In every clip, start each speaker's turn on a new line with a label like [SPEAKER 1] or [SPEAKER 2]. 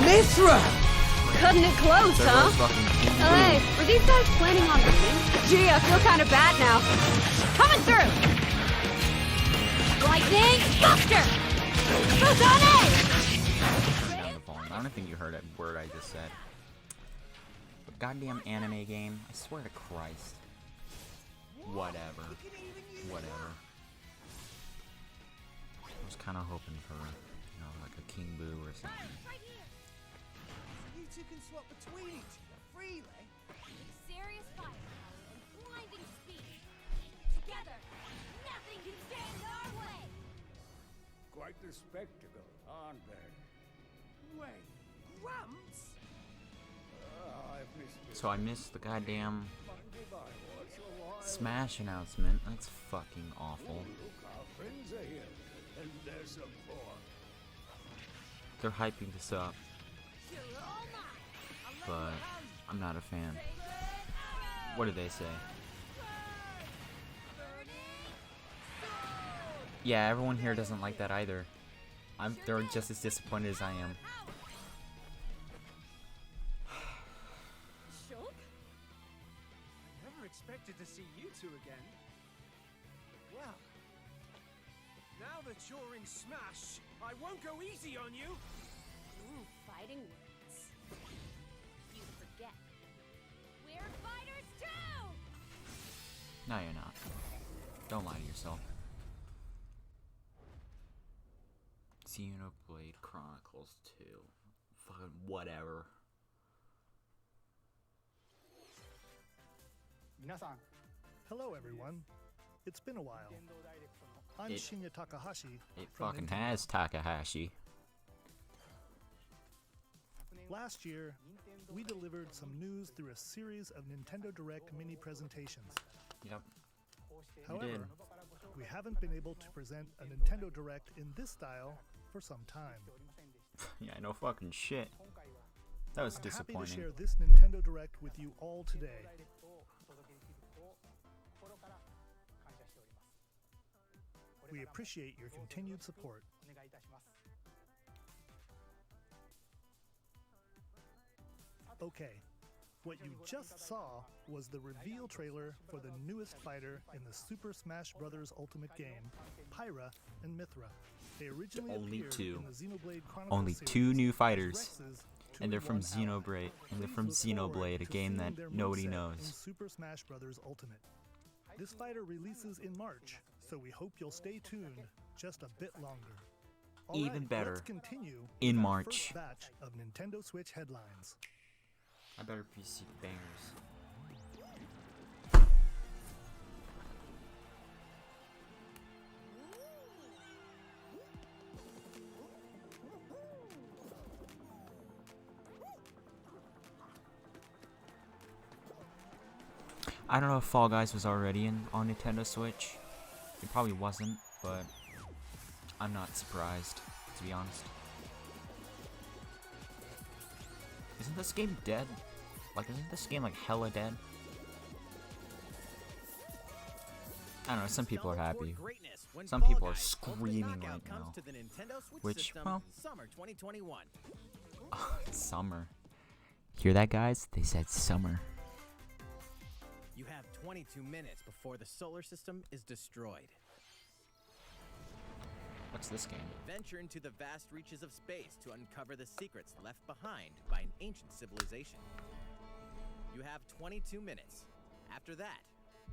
[SPEAKER 1] Mithra!
[SPEAKER 2] Cutting it close, huh? Hey, were these guys planning on winning? Gee, I feel kind of bad now. Coming through! Lightning Buster! Photonic!
[SPEAKER 3] I don't think you heard a word I just said. But goddamn anime game, I swear to Christ. Whatever. Whatever. I was kind of hoping for, you know, like a King Boo or something.
[SPEAKER 1] You two can swap between each other freely.
[SPEAKER 2] Serious fire and blinding speed. Together, nothing can stand in our way.
[SPEAKER 4] Quite the spectacle, aren't they?
[SPEAKER 1] Wait, Gramps?
[SPEAKER 4] I've missed it.
[SPEAKER 3] So I missed the goddamn
[SPEAKER 4] Goodbye, what's a while?
[SPEAKER 3] Smash announcement. That's fucking awful.
[SPEAKER 4] Look, our friends are here, and their support.
[SPEAKER 3] They're hyping this up, but I'm not a fan. What did they say? Yeah, everyone here doesn't like that either. They're just as disappointed as I am.
[SPEAKER 1] Never expected to see you two again. Well, now that you're in Smash, I won't go easy on you.
[SPEAKER 2] Ooh, fighting words. You forget. We're fighters too!
[SPEAKER 3] No, you're not. Don't lie to yourself. Xenoblade Chronicles 2. Fucking whatever.
[SPEAKER 5] Hello everyone. It's been a while. I'm Shinya Takahashi.
[SPEAKER 3] It
[SPEAKER 5] from
[SPEAKER 3] fucking
[SPEAKER 5] Nintendo.
[SPEAKER 3] has Takahashi.
[SPEAKER 5] Last year, we delivered some news through a series of Nintendo Direct mini presentations.
[SPEAKER 3] Yep.
[SPEAKER 5] However, we haven't been able to present a Nintendo Direct in this style for some time.
[SPEAKER 3] Yeah, no fucking shit. That was
[SPEAKER 5] I'm happy to
[SPEAKER 3] disappointing.
[SPEAKER 5] share this Nintendo Direct with you all today. We appreciate your continued support. Okay, what you just saw was the reveal trailer for the newest fighter in the Super Smash Bros. Ultimate game, Pyra and Mithra. They originally
[SPEAKER 3] Only
[SPEAKER 5] appeared
[SPEAKER 3] two.
[SPEAKER 5] in the Xenoblade Chronicles
[SPEAKER 3] Only
[SPEAKER 5] series
[SPEAKER 3] two new
[SPEAKER 5] as
[SPEAKER 3] fighters.
[SPEAKER 5] Rex's
[SPEAKER 3] And they're from
[SPEAKER 5] 2-in-1 ally.
[SPEAKER 3] Xenoblade. And they're
[SPEAKER 5] Please
[SPEAKER 3] from
[SPEAKER 5] look forward
[SPEAKER 3] Xenoblade, a
[SPEAKER 5] to
[SPEAKER 3] game
[SPEAKER 5] seeing
[SPEAKER 3] that
[SPEAKER 5] their
[SPEAKER 3] nobody
[SPEAKER 5] moveset in
[SPEAKER 3] knows.
[SPEAKER 5] Super Smash Bros. Ultimate. This fighter releases in March, so we hope you'll stay tuned just a bit longer. All
[SPEAKER 3] Even
[SPEAKER 5] right,
[SPEAKER 3] better,
[SPEAKER 5] let's continue
[SPEAKER 3] in
[SPEAKER 5] with our
[SPEAKER 3] March.
[SPEAKER 5] first batch of Nintendo Switch headlines.
[SPEAKER 3] I better PC bangers. I don't know if Fall Guys was already on Nintendo Switch. It probably wasn't, but I'm not surprised, to be honest. Isn't this game dead? Like, isn't this game like hella dead? I don't know, some people are happy. Some people are screaming right now. Which, well,
[SPEAKER 6] Summer 2021.
[SPEAKER 3] summer. Hear that, guys? They said summer.
[SPEAKER 6] You have 22 minutes before the solar system is destroyed.
[SPEAKER 3] What's this game?
[SPEAKER 6] Venture into the vast reaches of space to uncover the secrets left behind by an ancient civilization. You have 22 minutes. After that,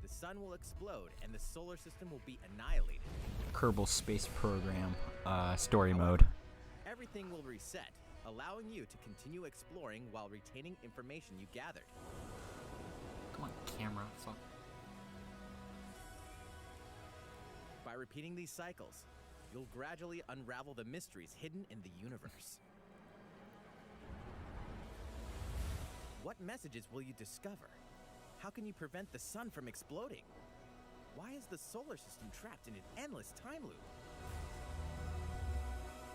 [SPEAKER 6] the sun will explode and the solar system will be annihilated.
[SPEAKER 3] Kerbal Space Program, story
[SPEAKER 6] However,
[SPEAKER 3] mode.
[SPEAKER 6] Everything will reset, allowing you to continue exploring while retaining information you gathered.
[SPEAKER 3] Come on, camera. Fuck.
[SPEAKER 6] By repeating these cycles, you'll gradually unravel the mysteries hidden in the universe. What messages will you discover? How can you prevent the sun from exploding? Why is the solar system trapped in an endless time loop?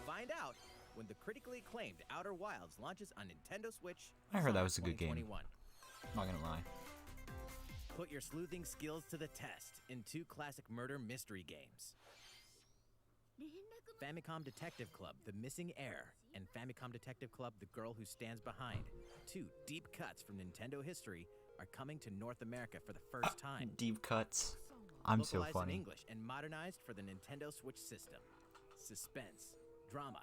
[SPEAKER 6] Find out when the critically acclaimed Outer Wilds launches on Nintendo Switch.
[SPEAKER 3] I heard that
[SPEAKER 6] summer
[SPEAKER 3] was a good game.
[SPEAKER 6] 2021.
[SPEAKER 3] Not gonna lie.
[SPEAKER 6] Put your sleuthing skills to the test in 2 classic murder mystery games. Famicom Detective Club, The Missing Heir, and Famicom Detective Club, The Girl Who Stands Behind. 2 deep cuts from Nintendo history are coming to North America for the first time.
[SPEAKER 3] Deep cuts. I'm so
[SPEAKER 6] Localized
[SPEAKER 3] funny.
[SPEAKER 6] in English and modernized for the Nintendo Switch system. Suspense, drama,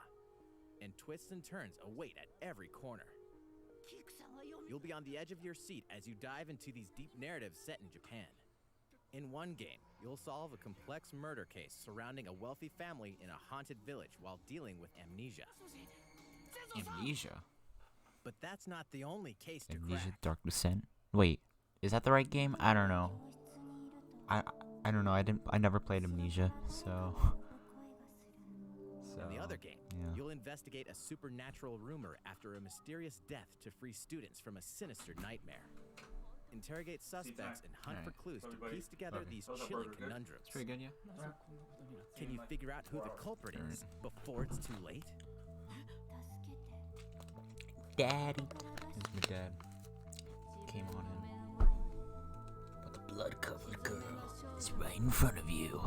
[SPEAKER 6] and twists and turns await at every corner. You'll be on the edge of your seat as you dive into these deep narratives set in Japan. In one game, you'll solve a complex murder case surrounding a wealthy family in a haunted village while dealing with amnesia.
[SPEAKER 3] Amnesia?
[SPEAKER 6] But that's not the only case to
[SPEAKER 3] Amnesia
[SPEAKER 6] crack.
[SPEAKER 3] Dark Descent? Wait, is that the right game? I don't know. I don't know. I never played Amnesia, so
[SPEAKER 6] In the other game,
[SPEAKER 3] yeah.
[SPEAKER 6] you'll investigate a supernatural rumor after a mysterious death to free students from a sinister nightmare. Interrogate suspects and hunt for clues to piece together these chilling conundrums.
[SPEAKER 3] It's pretty good, yeah.
[SPEAKER 6] Can you figure out who the culprit is before it's too late?
[SPEAKER 3] Daddy. Here's my dad. Came on in. But the blood-covered girl is right in front of you.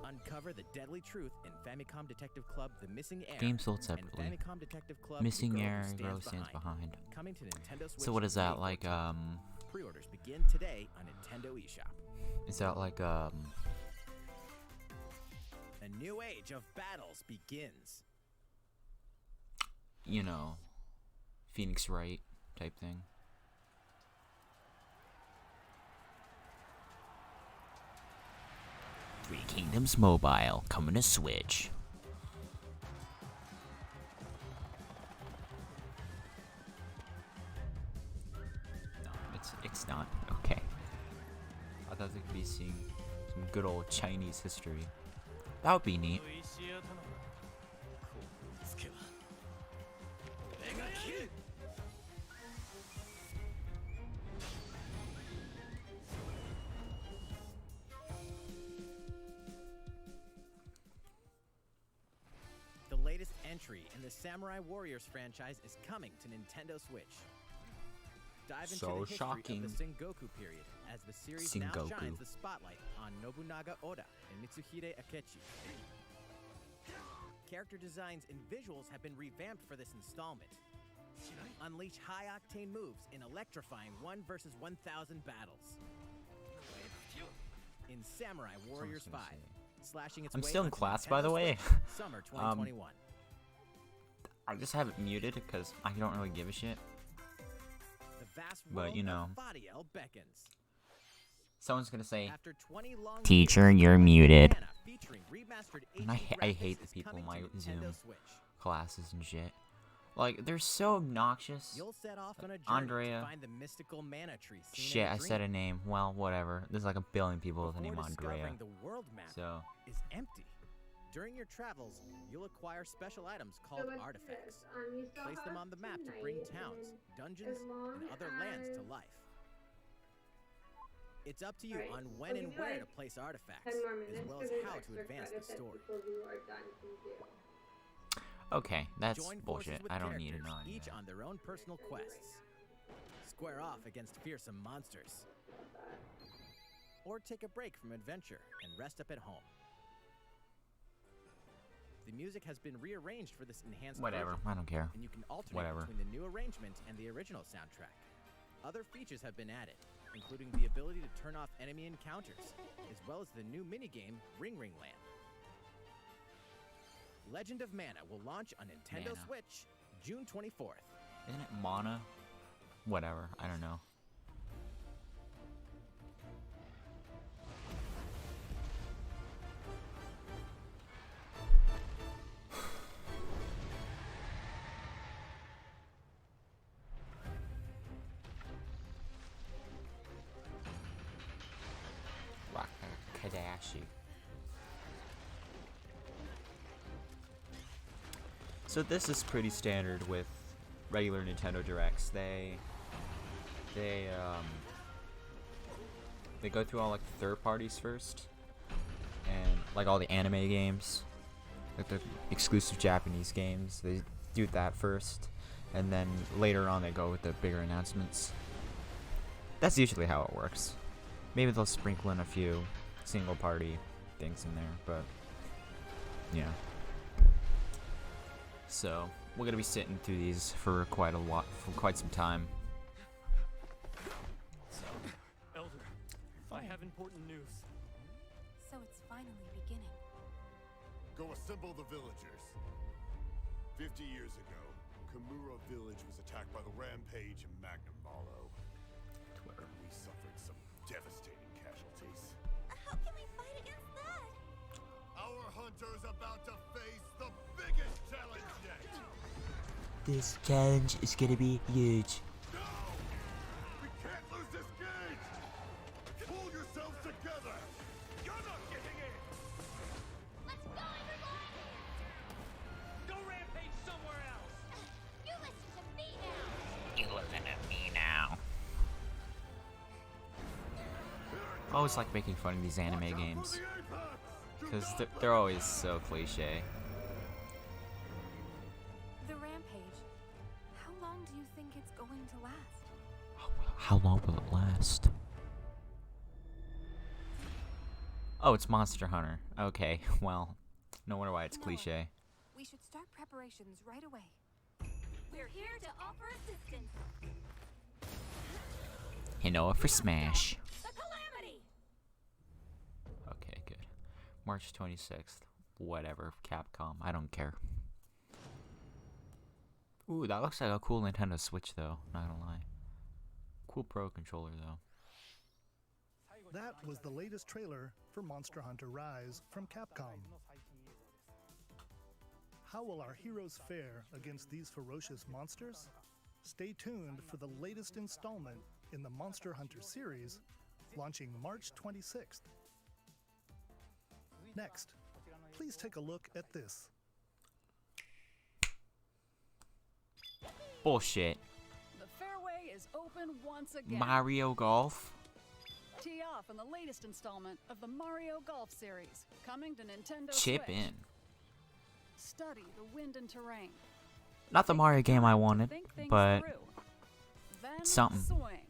[SPEAKER 6] Uncover the deadly truth in Famicom Detective Club: The Missing Heir.
[SPEAKER 3] Game sold separately.
[SPEAKER 6] And Famicom Detective Club:
[SPEAKER 3] Missing
[SPEAKER 6] The Girl
[SPEAKER 3] Heir,
[SPEAKER 6] Who
[SPEAKER 3] Girl Stands Behind.
[SPEAKER 6] Coming to Nintendo Switch.
[SPEAKER 3] So what is that,
[SPEAKER 6] May
[SPEAKER 3] like,
[SPEAKER 6] 14th. Pre-orders begin today on Nintendo eShop.
[SPEAKER 3] is that like,
[SPEAKER 6] A new age of battles begins.
[SPEAKER 3] you know, Phoenix Wright type thing? Three Kingdoms Mobile coming to Switch. No, it's not. Okay. I thought they could be seeing some good old Chinese history. That would be neat.
[SPEAKER 6] The latest entry in the Samurai Warriors franchise is coming to Nintendo Switch. Dive into
[SPEAKER 3] So
[SPEAKER 6] the history
[SPEAKER 3] shocking.
[SPEAKER 6] of the Sengoku period as the series now
[SPEAKER 3] Sengoku.
[SPEAKER 6] shines the spotlight on Nobunaga Oda and Mitsuhide Akechi. Character designs and visuals have been revamped for this installment. Unleash high-octane moves in electrifying 1 versus 1,000 battles. In Samurai Warriors 5, slashing its
[SPEAKER 3] I'm
[SPEAKER 6] way
[SPEAKER 3] still in
[SPEAKER 6] onto
[SPEAKER 3] class,
[SPEAKER 6] Nintendo
[SPEAKER 3] by the way.
[SPEAKER 6] Switch, Summer 2021.
[SPEAKER 3] I just have it muted because I don't really give a shit.
[SPEAKER 6] The vast
[SPEAKER 3] But,
[SPEAKER 6] world
[SPEAKER 3] you know.
[SPEAKER 6] of Fadiel beckons.
[SPEAKER 3] Someone's gonna say,
[SPEAKER 6] After 20 long
[SPEAKER 3] Teacher,
[SPEAKER 6] years,
[SPEAKER 3] you're muted.
[SPEAKER 6] Banana featuring remastered
[SPEAKER 3] And
[SPEAKER 6] HD
[SPEAKER 3] I
[SPEAKER 6] graphics
[SPEAKER 3] hate the
[SPEAKER 6] is
[SPEAKER 3] people in
[SPEAKER 6] coming
[SPEAKER 3] my
[SPEAKER 6] to
[SPEAKER 3] Zoom
[SPEAKER 6] Nintendo Switch.
[SPEAKER 3] classes and shit. Like, they're so obnoxious.
[SPEAKER 6] You'll set off on a journey
[SPEAKER 3] Andrea.
[SPEAKER 6] to find the mystical mana tree seen
[SPEAKER 3] Shit,
[SPEAKER 6] in a
[SPEAKER 3] I said a
[SPEAKER 6] dream.
[SPEAKER 3] name. Well, whatever. There's like a billion people with the
[SPEAKER 6] Before
[SPEAKER 3] name Andrea.
[SPEAKER 6] discovering the world map
[SPEAKER 3] So,
[SPEAKER 6] is empty. During your travels, you'll acquire special items called artifacts. Place them on the map to bring towns, dungeons, and other lands to life. It's up to you on when and where to place artifacts, as well as how to advance the story.
[SPEAKER 3] okay, that's
[SPEAKER 6] Join
[SPEAKER 3] bullshit.
[SPEAKER 6] forces with
[SPEAKER 3] I don't need to
[SPEAKER 6] characters,
[SPEAKER 3] know any of
[SPEAKER 6] each
[SPEAKER 3] that.
[SPEAKER 6] on their own personal quests. Square off against fearsome monsters. Or take a break from adventure and rest up at home. The music has been rearranged for this enhanced
[SPEAKER 3] Whatever,
[SPEAKER 6] version,
[SPEAKER 3] I don't care.
[SPEAKER 6] and you can alternate
[SPEAKER 3] Whatever.
[SPEAKER 6] between the new arrangement and the original soundtrack. Other features have been added, including the ability to turn off enemy encounters, as well as the new minigame Ring Ring Land. Legend of Mana will launch on Nintendo
[SPEAKER 3] Mana.
[SPEAKER 6] Switch June 24th.
[SPEAKER 3] Isn't it Mana? Whatever, I don't know. Kadashi. So this is pretty standard with regular Nintendo Directs. They go through all like the third parties first, and like all the anime games, like the exclusive Japanese games. They do that first, and then later on they go with the bigger announcements. That's usually how it works. Maybe they'll sprinkle in a few single party things in there, but yeah. So we're gonna be sitting through these for quite some time.
[SPEAKER 7] Elder, I have important news.
[SPEAKER 8] So it's finally beginning.
[SPEAKER 9] Go assemble the villagers. 50 years ago, Kamura village was attacked by the Rampage and Magnum Malo. We suffered some devastating casualties.
[SPEAKER 8] How can we fight against that?
[SPEAKER 9] Our hunter's about to face the biggest challenge yet.
[SPEAKER 3] This challenge is gonna be huge.
[SPEAKER 9] No! We can't lose this gauge! Pull yourselves together!
[SPEAKER 7] You're not getting in!
[SPEAKER 8] Let's go, everyone!
[SPEAKER 7] Go rampage somewhere else!
[SPEAKER 8] You listen to me now!
[SPEAKER 3] You listen to me now. I always like making fun of these anime games because they're always so cliche.
[SPEAKER 8] The rampage. How long do you think it's going to last?
[SPEAKER 3] How long will it last? Oh, it's Monster Hunter. Okay, well, no wonder why it's
[SPEAKER 8] Noah,
[SPEAKER 3] cliche.
[SPEAKER 8] We should start preparations right away. We're here to offer assistance.
[SPEAKER 3] Hey, Noah for Smash.
[SPEAKER 8] The Calamity!
[SPEAKER 3] Okay, good. March 26th. Whatever, Capcom. I don't care. Ooh, that looks like a cool Nintendo Switch, though. Not gonna lie. Cool Pro controller, though.
[SPEAKER 5] That was the latest trailer for Monster Hunter Rise from Capcom. How will our heroes fare against these ferocious monsters? Stay tuned for the latest installment in the Monster Hunter series, launching March 26th. Next, please take a look at this.
[SPEAKER 3] Bullshit.
[SPEAKER 10] The fairway is open once again.
[SPEAKER 3] Mario Golf?
[SPEAKER 10] Tee off in the latest installment of the Mario Golf series, coming to Nintendo
[SPEAKER 3] Chip
[SPEAKER 10] Switch.
[SPEAKER 3] in.
[SPEAKER 10] Study the wind and terrain.
[SPEAKER 3] Not the Mario game I wanted,
[SPEAKER 10] Think things
[SPEAKER 3] but
[SPEAKER 10] through. Then
[SPEAKER 3] something.
[SPEAKER 10] swing.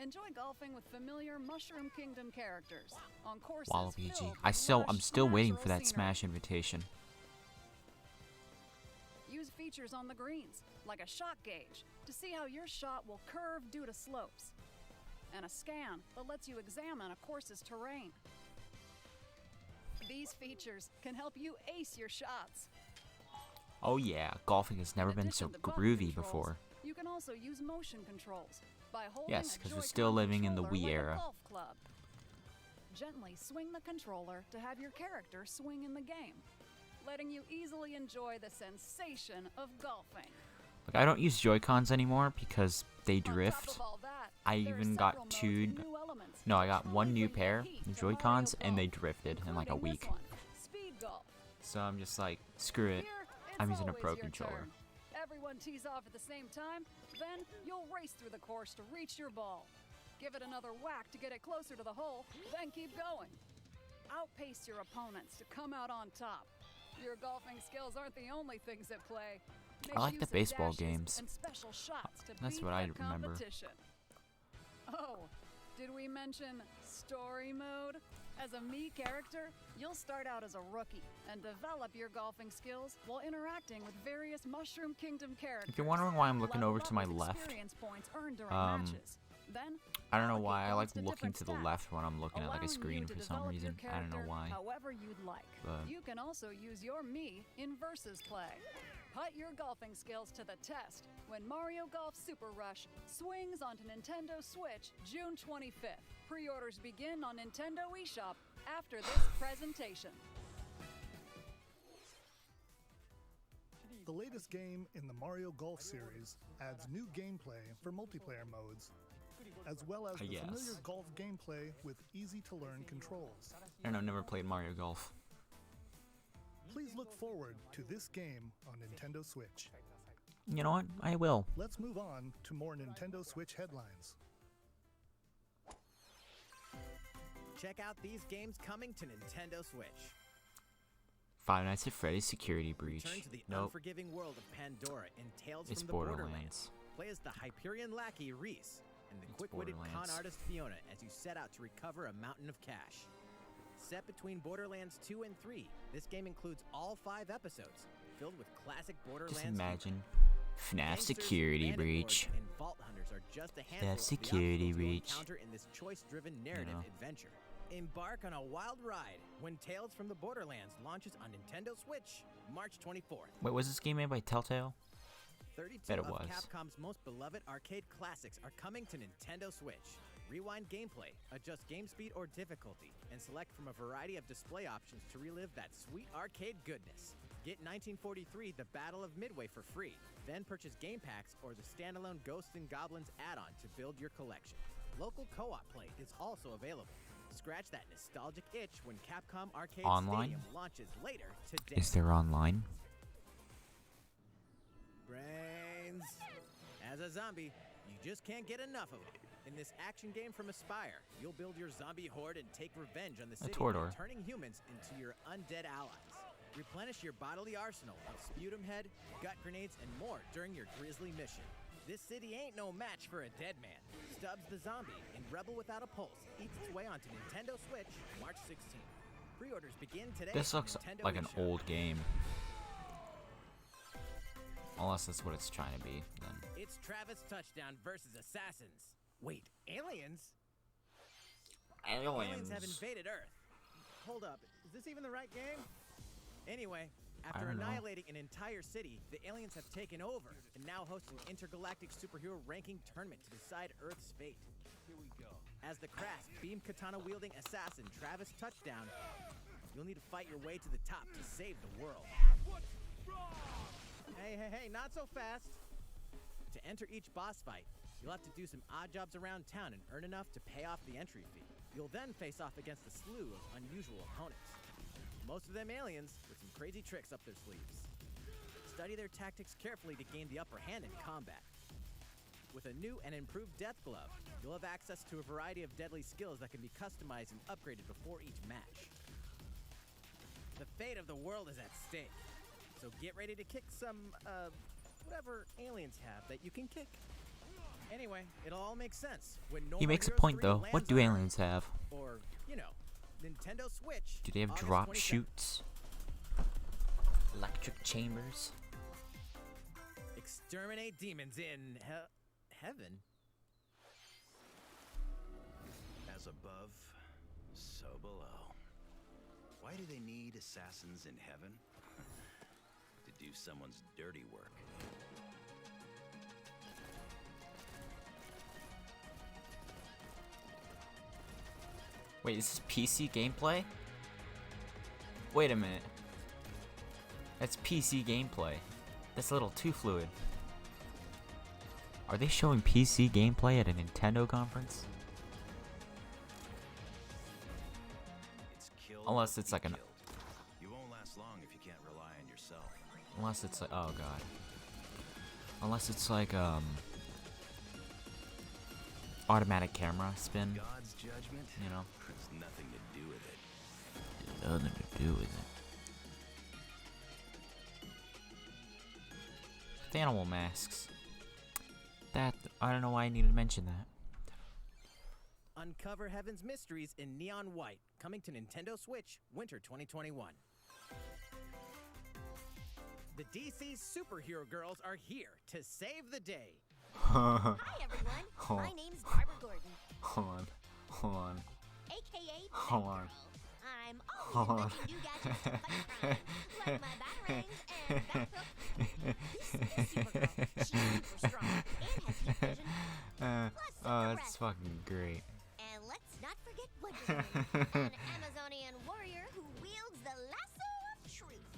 [SPEAKER 10] Enjoy golfing with familiar Mushroom Kingdom characters on courses
[SPEAKER 3] Waluigi.
[SPEAKER 10] filled
[SPEAKER 3] I'm
[SPEAKER 10] with
[SPEAKER 3] still
[SPEAKER 10] lush
[SPEAKER 3] waiting for
[SPEAKER 10] natural
[SPEAKER 3] that
[SPEAKER 10] scenery.
[SPEAKER 3] Smash invitation.
[SPEAKER 10] Use features on the greens, like a shot gauge, to see how your shot will curve due to slopes. And a scan that lets you examine a course's terrain. These features can help you ace your shots.
[SPEAKER 3] Oh yeah, golfing has never
[SPEAKER 10] In
[SPEAKER 3] been so
[SPEAKER 10] addition to button
[SPEAKER 3] groovy
[SPEAKER 10] controls,
[SPEAKER 3] before.
[SPEAKER 10] You can also use motion controls by holding
[SPEAKER 3] Yes,
[SPEAKER 10] a
[SPEAKER 3] 'cause we're
[SPEAKER 10] Joy-Con
[SPEAKER 3] still living in the
[SPEAKER 10] controller
[SPEAKER 3] Wii
[SPEAKER 10] like a
[SPEAKER 3] era.
[SPEAKER 10] golf club. Gently swing the controller to have your character swing in the game, letting you easily enjoy the sensation of golfing.
[SPEAKER 3] Like, I don't use Joy-Cons anymore because they
[SPEAKER 10] On top
[SPEAKER 3] drift.
[SPEAKER 10] of all that,
[SPEAKER 3] I
[SPEAKER 10] there are
[SPEAKER 3] even
[SPEAKER 10] several
[SPEAKER 3] got
[SPEAKER 10] modes
[SPEAKER 3] two.
[SPEAKER 10] and new elements
[SPEAKER 3] No, I
[SPEAKER 10] that
[SPEAKER 3] got
[SPEAKER 10] truly
[SPEAKER 3] one new
[SPEAKER 10] bring the
[SPEAKER 3] pair
[SPEAKER 10] heat
[SPEAKER 3] of
[SPEAKER 10] to Mario
[SPEAKER 3] Joy-Cons, and they
[SPEAKER 10] Golf,
[SPEAKER 3] drifted in like a
[SPEAKER 10] including
[SPEAKER 3] week.
[SPEAKER 10] this one, Speed Golf.
[SPEAKER 3] So I'm just like, screw it.
[SPEAKER 10] Here,
[SPEAKER 3] I'm
[SPEAKER 10] it's
[SPEAKER 3] using a
[SPEAKER 10] always
[SPEAKER 3] Pro
[SPEAKER 10] your
[SPEAKER 3] controller.
[SPEAKER 10] turn. Everyone tees off at the same time, then you'll race through the course to reach your ball. Give it another whack to get it closer to the hole, then keep going. Outpace your opponents to come out on top. Your golfing skills aren't the only things at play. Make
[SPEAKER 3] I like the
[SPEAKER 10] use of
[SPEAKER 3] baseball
[SPEAKER 10] dashes
[SPEAKER 3] games.
[SPEAKER 10] and special shots to
[SPEAKER 3] That's
[SPEAKER 10] beat
[SPEAKER 3] what I
[SPEAKER 10] the
[SPEAKER 3] remember.
[SPEAKER 10] competition. Oh, did we mention story mode? As a Mii character, you'll start out as a rookie and develop your golfing skills while interacting with various Mushroom Kingdom characters.
[SPEAKER 3] If you're wondering why I'm looking
[SPEAKER 10] Level
[SPEAKER 3] over
[SPEAKER 10] up
[SPEAKER 3] to my
[SPEAKER 10] with
[SPEAKER 3] left,
[SPEAKER 10] experience points earned during matches. Then,
[SPEAKER 3] I don't know
[SPEAKER 10] allocate
[SPEAKER 3] why I like
[SPEAKER 10] points to
[SPEAKER 3] looking
[SPEAKER 10] different
[SPEAKER 3] to the
[SPEAKER 10] stats,
[SPEAKER 3] left when I'm looking at like a
[SPEAKER 10] allowing
[SPEAKER 3] screen
[SPEAKER 10] you to
[SPEAKER 3] for some
[SPEAKER 10] develop your
[SPEAKER 3] reason. I don't know
[SPEAKER 10] character
[SPEAKER 3] why.
[SPEAKER 10] However you'd like.
[SPEAKER 3] But
[SPEAKER 10] You can also use your Mii in versus play. Put your golfing skills to the test when Mario Golf Super Rush swings onto Nintendo Switch June 25th. Pre-orders begin on Nintendo eShop after this presentation.
[SPEAKER 5] The latest game in the Mario Golf series adds new gameplay for multiplayer modes, as well as the
[SPEAKER 3] Yes.
[SPEAKER 5] familiar golf gameplay with easy-to-learn controls.
[SPEAKER 3] I don't know, never played Mario Golf.
[SPEAKER 5] Please look forward to this game on Nintendo Switch.
[SPEAKER 3] You know what? I will.
[SPEAKER 5] Let's move on to more Nintendo Switch headlines.
[SPEAKER 6] Check out these games coming to Nintendo Switch.
[SPEAKER 3] Five Nights at Freddy's Security Breach.
[SPEAKER 6] Return to the
[SPEAKER 3] Nope.
[SPEAKER 6] unforgiving world of Pandora in Tales
[SPEAKER 3] It's
[SPEAKER 6] from the
[SPEAKER 3] Borderlands.
[SPEAKER 6] Play as the Hyperion lackey Reese and the
[SPEAKER 3] It's
[SPEAKER 6] quick-witted con
[SPEAKER 3] Borderlands.
[SPEAKER 6] artist Fiona as you set out to recover a mountain of cash. Set between Borderlands 2 and 3, this game includes all 5 episodes, filled with classic Borderlands.
[SPEAKER 3] Just imagine. FNAF
[SPEAKER 6] Gangsters,
[SPEAKER 3] security
[SPEAKER 6] bandit
[SPEAKER 3] breach.
[SPEAKER 6] lords, and vault hunters are just a handful
[SPEAKER 3] FNAF
[SPEAKER 6] of
[SPEAKER 3] security
[SPEAKER 6] the obstacles you'll
[SPEAKER 3] breach.
[SPEAKER 6] encounter in this choice-driven narrative adventure. Embark on a wild ride when Tales from the Borderlands launches on Nintendo Switch, March 24th.
[SPEAKER 3] Wait, was this game made by Telltale?
[SPEAKER 6] 32
[SPEAKER 3] Bet it
[SPEAKER 6] of
[SPEAKER 3] was.
[SPEAKER 6] Capcom's most beloved arcade classics are coming to Nintendo Switch. Rewind gameplay, adjust game speed or difficulty, and select from a variety of display options to relive that sweet arcade goodness. Get 1943 The Battle of Midway for free, then purchase game packs or the standalone Ghosts and Goblins add-on to build your collection. Local co-op play is also available. Scratch that nostalgic itch when Capcom Arcade
[SPEAKER 3] Online?
[SPEAKER 6] Stadium launches later today.
[SPEAKER 3] Is there online?
[SPEAKER 6] Brains. As a zombie, you just can't get enough of them. In this action game from Aspyr, you'll build your zombie horde and take revenge on the city by turning humans into your undead allies. Replenish your bodily arsenal of sputum head, gut grenades, and more during your grisly mission. This city ain't no match for a dead man. Stubbs the Zombie in Rebel Without a Pulse eats its way onto Nintendo Switch March 16th. Pre-orders begin today.
[SPEAKER 3] This looks
[SPEAKER 6] Nintendo
[SPEAKER 3] like an
[SPEAKER 6] eShop.
[SPEAKER 3] old game. Unless that's what it's trying to be, then.
[SPEAKER 6] It's Travis Touchdown versus Assassins. Wait, aliens? Aliens have invaded Earth. Hold up, is this even the right game? Anyway, after annihilating an entire city, the aliens have taken over and now host an intergalactic superhero ranking tournament to decide Earth's fate. Here we go. As the crass, beam katana-wielding assassin Travis Touchdown, you'll need to fight your way to the top to save the world. Hey, not so fast. To enter each boss fight, you'll have to do some odd jobs around town and earn enough to pay off the entry fee. You'll then face off against a slew of unusual opponents. Most of them aliens with some crazy tricks up their sleeves. Study their tactics carefully to gain the upper hand in combat. With a new and improved death glove, you'll have access to a variety of deadly skills that can be customized and upgraded before each match. The fate of the world is at stake, so get ready to kick some, whatever aliens have that you can kick. Anyway, it'll all make sense when No
[SPEAKER 3] He
[SPEAKER 6] More
[SPEAKER 3] makes a
[SPEAKER 6] Heroes
[SPEAKER 3] point
[SPEAKER 6] 3
[SPEAKER 3] though.
[SPEAKER 6] lands
[SPEAKER 3] What do
[SPEAKER 6] on
[SPEAKER 3] aliens have?
[SPEAKER 6] Or, you know, Nintendo Switch.
[SPEAKER 3] Do they have
[SPEAKER 6] August
[SPEAKER 3] drop
[SPEAKER 6] 22nd.
[SPEAKER 3] shoots? Electric chambers?
[SPEAKER 6] Exterminate demons in heaven.
[SPEAKER 11] As above, so below. Why do they need assassins in heaven? To do someone's dirty work.
[SPEAKER 3] Wait, is this PC gameplay? Wait a minute. That's PC gameplay. That's a little too fluid. Are they showing PC gameplay at a Nintendo conference? Unless it's like an...
[SPEAKER 11] You won't last long if you can't rely on yourself.
[SPEAKER 3] Unless it's like... Oh god. Unless it's like, automatic camera spin.
[SPEAKER 11] God's judgment,
[SPEAKER 3] you know?
[SPEAKER 11] has nothing to do with it.
[SPEAKER 3] Nothing to do with it. The animal masks. That, I don't know why I needed to mention that.
[SPEAKER 6] Uncover Heaven's mysteries in neon white, coming to Nintendo Switch winter 2021. The DC superhero girls are here to save the day.
[SPEAKER 12] Hi everyone, my name's Barbara Gordon.
[SPEAKER 3] Hold on.
[SPEAKER 12] AKA
[SPEAKER 3] Hold on.
[SPEAKER 12] I'm always inventing new gadgets to fight crime, like my batarangs and backhook. This is Supergirl. She's super strong and has heat vision. Plus
[SPEAKER 3] That's fucking great.
[SPEAKER 12] And let's not forget Wonder Woman, an Amazonian warrior who wields the lasso of truth.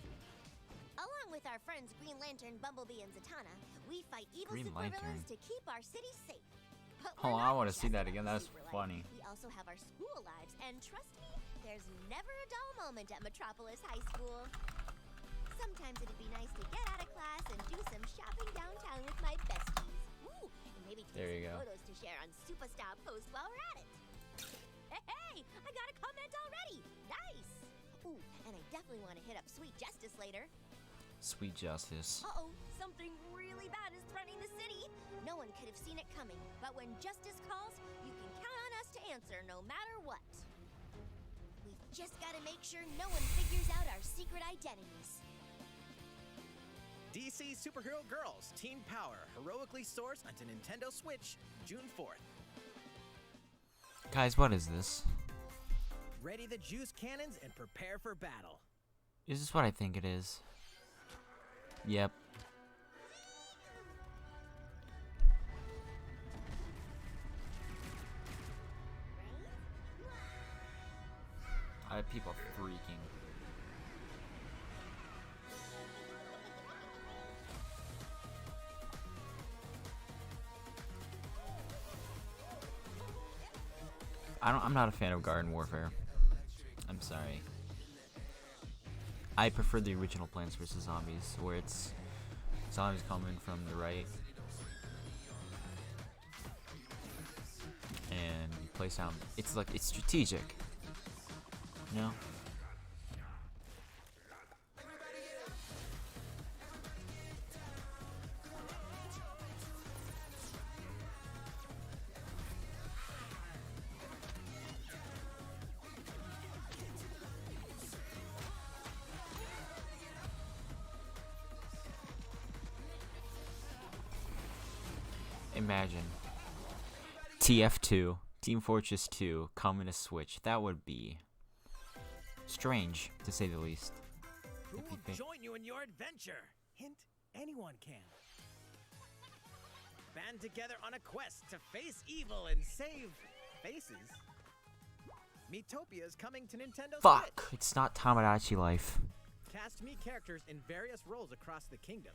[SPEAKER 12] Along with our friends Green Lantern, Bumblebee, and Zatanna, we fight evil
[SPEAKER 3] Green
[SPEAKER 12] supervillains
[SPEAKER 3] Lantern.
[SPEAKER 12] to keep our city safe. But
[SPEAKER 3] Hold
[SPEAKER 12] we're
[SPEAKER 3] on, I
[SPEAKER 12] not
[SPEAKER 3] want to see
[SPEAKER 12] just
[SPEAKER 3] that again. That's
[SPEAKER 12] super life.
[SPEAKER 3] funny.
[SPEAKER 12] We also have our school lives, and trust me, there's never a dull moment at Metropolis High School. Sometimes it'd be nice to get out of class and do some shopping downtown with my besties. Ooh, and maybe take
[SPEAKER 3] There you
[SPEAKER 12] some
[SPEAKER 3] go.
[SPEAKER 12] photos to share on Superstar Post while we're at it. Hey, I got a comment already. Nice. Ooh, and I definitely want to hit up Sweet Justice later.
[SPEAKER 3] Sweet justice.
[SPEAKER 12] Uh-oh, something really bad is threatening the city. No one could have seen it coming, but when justice calls, you can count on us to answer no matter what. We've Just gotta make sure no one figures out our secret identities.
[SPEAKER 6] DC Superhero Girls Teen Power heroically soars onto Nintendo Switch June 4th.
[SPEAKER 3] Guys, what is this?
[SPEAKER 6] Ready the juice cannons and prepare for battle.
[SPEAKER 3] Is this what I think it is? Yep. I have people freaking. I'm not a fan of Garden Warfare. I'm sorry. I prefer the original Plants vs. Zombies, where it's zombies coming from the right. And you place down. It's like, it's strategic. You know? Imagine TF2, Team Fortress 2, coming to Switch. That would be strange, to say the least.
[SPEAKER 6] Who will join you in your adventure? Hint, anyone can. Band together on a quest to face evil and save faces. Miitopia is coming to Nintendo
[SPEAKER 3] Fuck!
[SPEAKER 6] Switch.
[SPEAKER 3] It's not Tamagotchi Life.
[SPEAKER 6] Cast Mii characters in various roles across the kingdom.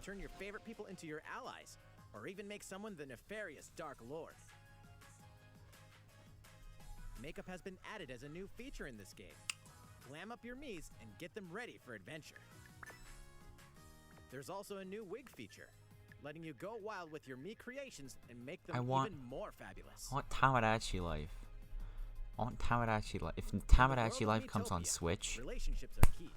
[SPEAKER 6] Turn your favorite people into your allies, or even make someone the nefarious Dark Lord. Makeup has been added as a new feature in this game. Glam up your Miis and get them ready for adventure. There's also a new wig feature, letting you go wild with your Mii creations and make them even more fabulous.
[SPEAKER 3] I want Tamagotchi Life. I want Tamagotchi Life. If Tamagotchi Life comes on Switch,
[SPEAKER 6] relationships are key.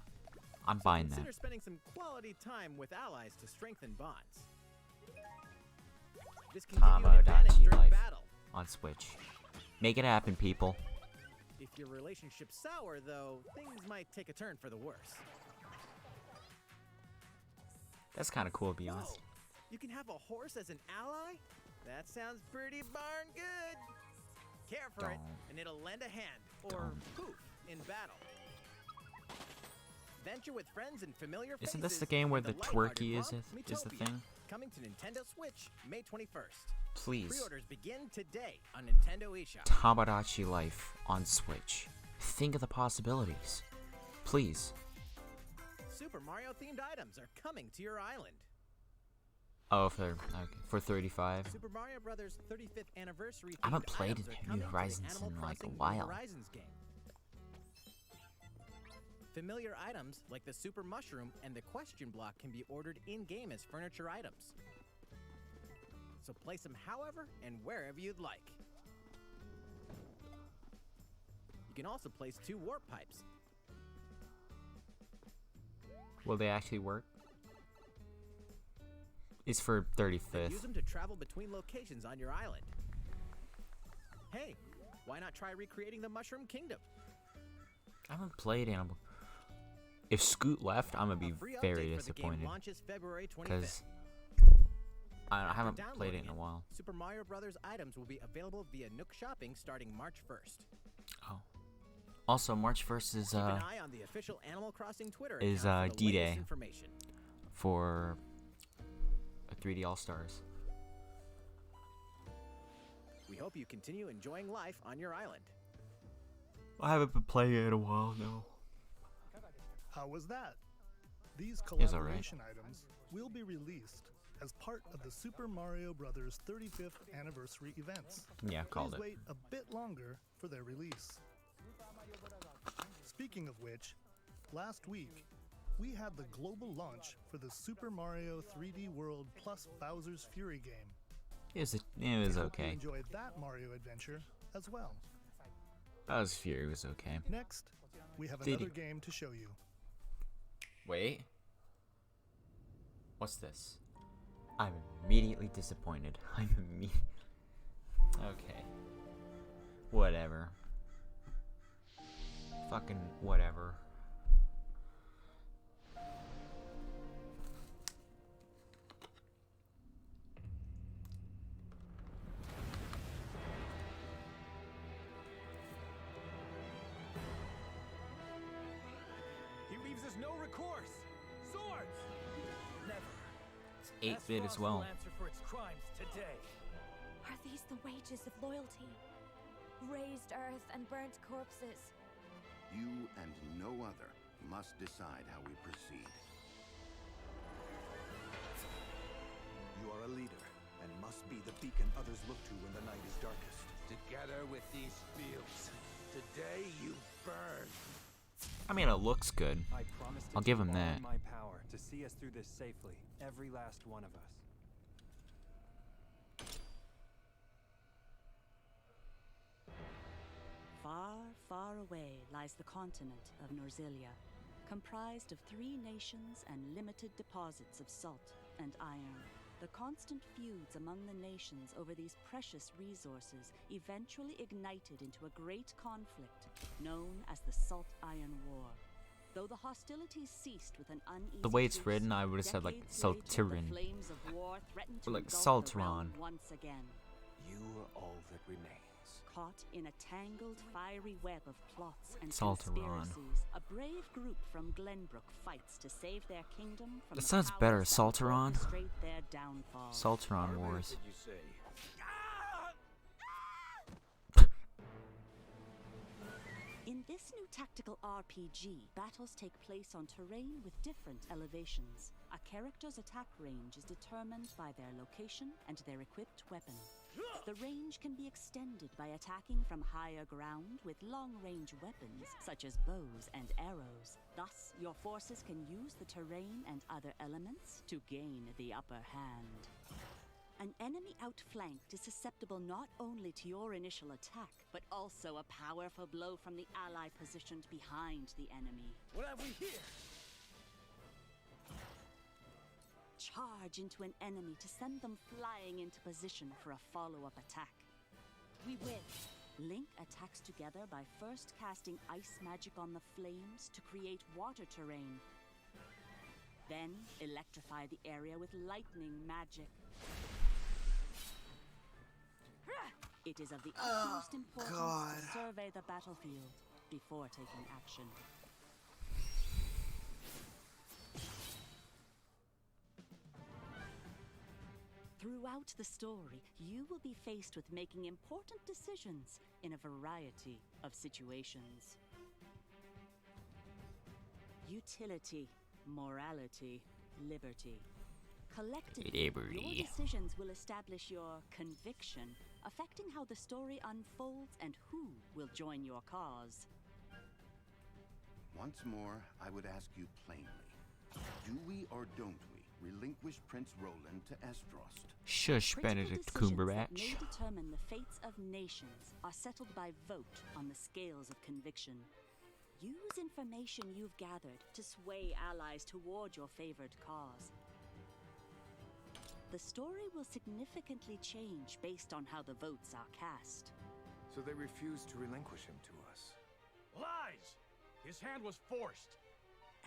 [SPEAKER 3] I'm buying that.
[SPEAKER 6] Consider spending some quality time with allies to strengthen bonds. This can give you an advantage
[SPEAKER 3] Tamagotchi
[SPEAKER 6] during
[SPEAKER 3] Life
[SPEAKER 6] battle.
[SPEAKER 3] on Switch. Make it happen, people.
[SPEAKER 6] If your relationship's sour, though, things might take a turn for the worse.
[SPEAKER 3] That's kind of cool, to be honest.
[SPEAKER 6] Whoa, you can have a horse as an ally? That sounds pretty darn good. Care for it, and it'll lend a hand, or poof, in battle. Venture with friends and familiar faces.
[SPEAKER 3] Isn't this the game where the twerky is the
[SPEAKER 6] Miitopia,
[SPEAKER 3] thing?
[SPEAKER 6] Coming to Nintendo Switch May 21st.
[SPEAKER 3] Please.
[SPEAKER 6] Pre-orders begin today on Nintendo eShop.
[SPEAKER 3] Tamagotchi Life on Switch. Think of the possibilities. Please.
[SPEAKER 6] Super Mario themed items are coming to your island.
[SPEAKER 3] Oh, for 35.
[SPEAKER 6] Super Mario Brothers 35th anniversary.
[SPEAKER 3] I haven't played New Horizons in like a while.
[SPEAKER 6] Horizons game. Familiar items like the Super Mushroom and the Question Block can be ordered in-game as furniture items. So place them however and wherever you'd like. You can also place 2 warp pipes.
[SPEAKER 3] Will they actually work? It's for 35th.
[SPEAKER 6] Use them to travel between locations on your island. Hey, why not try recreating the Mushroom Kingdom?
[SPEAKER 3] I haven't played Animal. If Scoot left, I'm gonna be very disappointed. Because I haven't played it in a while.
[SPEAKER 6] Super Mario Brothers items will be available via Nook Shopping starting March 1st.
[SPEAKER 3] Oh. Also, March 1st is
[SPEAKER 6] Keep an eye on the official Animal Crossing Twitter
[SPEAKER 3] is
[SPEAKER 6] account for the latest
[SPEAKER 3] D-Day
[SPEAKER 6] information.
[SPEAKER 3] for 3D All Stars.
[SPEAKER 6] We hope you continue enjoying life on your island.
[SPEAKER 3] I haven't been playing it in a while now.
[SPEAKER 5] How was that? These
[SPEAKER 3] It's alright.
[SPEAKER 5] collaboration items will be released as part of the Super Mario Bros. 35th anniversary events.
[SPEAKER 3] Yeah, called
[SPEAKER 5] Please
[SPEAKER 3] it.
[SPEAKER 5] wait a bit longer for their release. Speaking of which, last week we had the global launch for the Super Mario 3D World plus Bowser's Fury game.
[SPEAKER 3] It was
[SPEAKER 5] I hope
[SPEAKER 3] okay.
[SPEAKER 5] you enjoyed that Mario adventure as well.
[SPEAKER 3] Bowser's Fury was okay.
[SPEAKER 5] Next, we have
[SPEAKER 3] Did
[SPEAKER 5] another
[SPEAKER 3] he-
[SPEAKER 5] game to show you.
[SPEAKER 3] Wait. What's this? I'm immediately disappointed. Okay. Whatever. Fucking whatever.
[SPEAKER 1] He leaves us no recourse. Swords!
[SPEAKER 7] Never.
[SPEAKER 3] It's 8-bit as
[SPEAKER 7] Astaroth
[SPEAKER 3] well.
[SPEAKER 7] will answer for its crimes today.
[SPEAKER 8] Are these the wages of loyalty? Raised earth and burnt corpses.
[SPEAKER 13] You and no other must decide how we proceed.
[SPEAKER 14] You are a leader, and must be the beacon others look to when the night is darkest.
[SPEAKER 15] Together with these fields, today you burn.
[SPEAKER 3] I mean, it looks good.
[SPEAKER 16] I promise to
[SPEAKER 3] I'll give him
[SPEAKER 16] take all
[SPEAKER 3] that.
[SPEAKER 16] in my power to see us through this safely, every last one of us.
[SPEAKER 17] Far, far away lies the continent of Norzilia, comprised of 3 nations and limited deposits of salt and iron. The constant feuds among the nations over these precious resources eventually ignited into a great conflict known as the Salt Iron War. Though the hostilities ceased with an uneasy
[SPEAKER 3] The way it's
[SPEAKER 17] truce,
[SPEAKER 3] written, I would have said like
[SPEAKER 17] decades later,
[SPEAKER 3] Saltiran.
[SPEAKER 17] the flames of war threatened to
[SPEAKER 3] Or like
[SPEAKER 17] engulf the realm
[SPEAKER 3] Saltaron.
[SPEAKER 17] once again.
[SPEAKER 14] You are all that remains.
[SPEAKER 17] Caught in a tangled, fiery web of plots and
[SPEAKER 3] Saltaron.
[SPEAKER 17] conspiracies, a brave group from Glenbrook fights to save their kingdom from
[SPEAKER 3] That
[SPEAKER 17] the
[SPEAKER 3] sounds
[SPEAKER 17] powers
[SPEAKER 3] better,
[SPEAKER 17] that
[SPEAKER 3] Saltaron.
[SPEAKER 17] orchestrate their downfall.
[SPEAKER 3] Saltaron Wars.
[SPEAKER 15] Did you say?
[SPEAKER 17] In this new tactical RPG, battles take place on terrain with different elevations. A character's attack range is determined by their location and their equipped weapon. The range can be extended by attacking from higher ground with long-range weapons, such as bows and arrows. Thus, your forces can use the terrain and other elements to gain the upper hand. An enemy outflanked is susceptible not only to your initial attack, but also a powerful blow from the ally positioned behind the enemy.
[SPEAKER 7] What have we here?
[SPEAKER 17] Charge into an enemy to send them flying into position for a follow-up attack. We win. Link attacks together by first casting ice magic on the flames to create water terrain. Then electrify the area with lightning magic. It is of the utmost importance to survey the battlefield before taking action. Throughout the story, you will be faced with making important decisions in a variety of situations. Utility, morality, liberty. Collectively, your decisions will establish your conviction, affecting how the story unfolds and who will join your cause.
[SPEAKER 13] Once more, I would ask you plainly. Do we or don't we relinquish Prince Roland to Estrost?
[SPEAKER 3] Shush, Benedict Cumberbatch.
[SPEAKER 17] May determine the fates of nations are settled by vote on the scales of conviction. Use information you've gathered to sway allies toward your favored cause. The story will significantly change based on how the votes are cast.
[SPEAKER 14] So they refuse to relinquish him to us.
[SPEAKER 7] Lies! His hand was forced.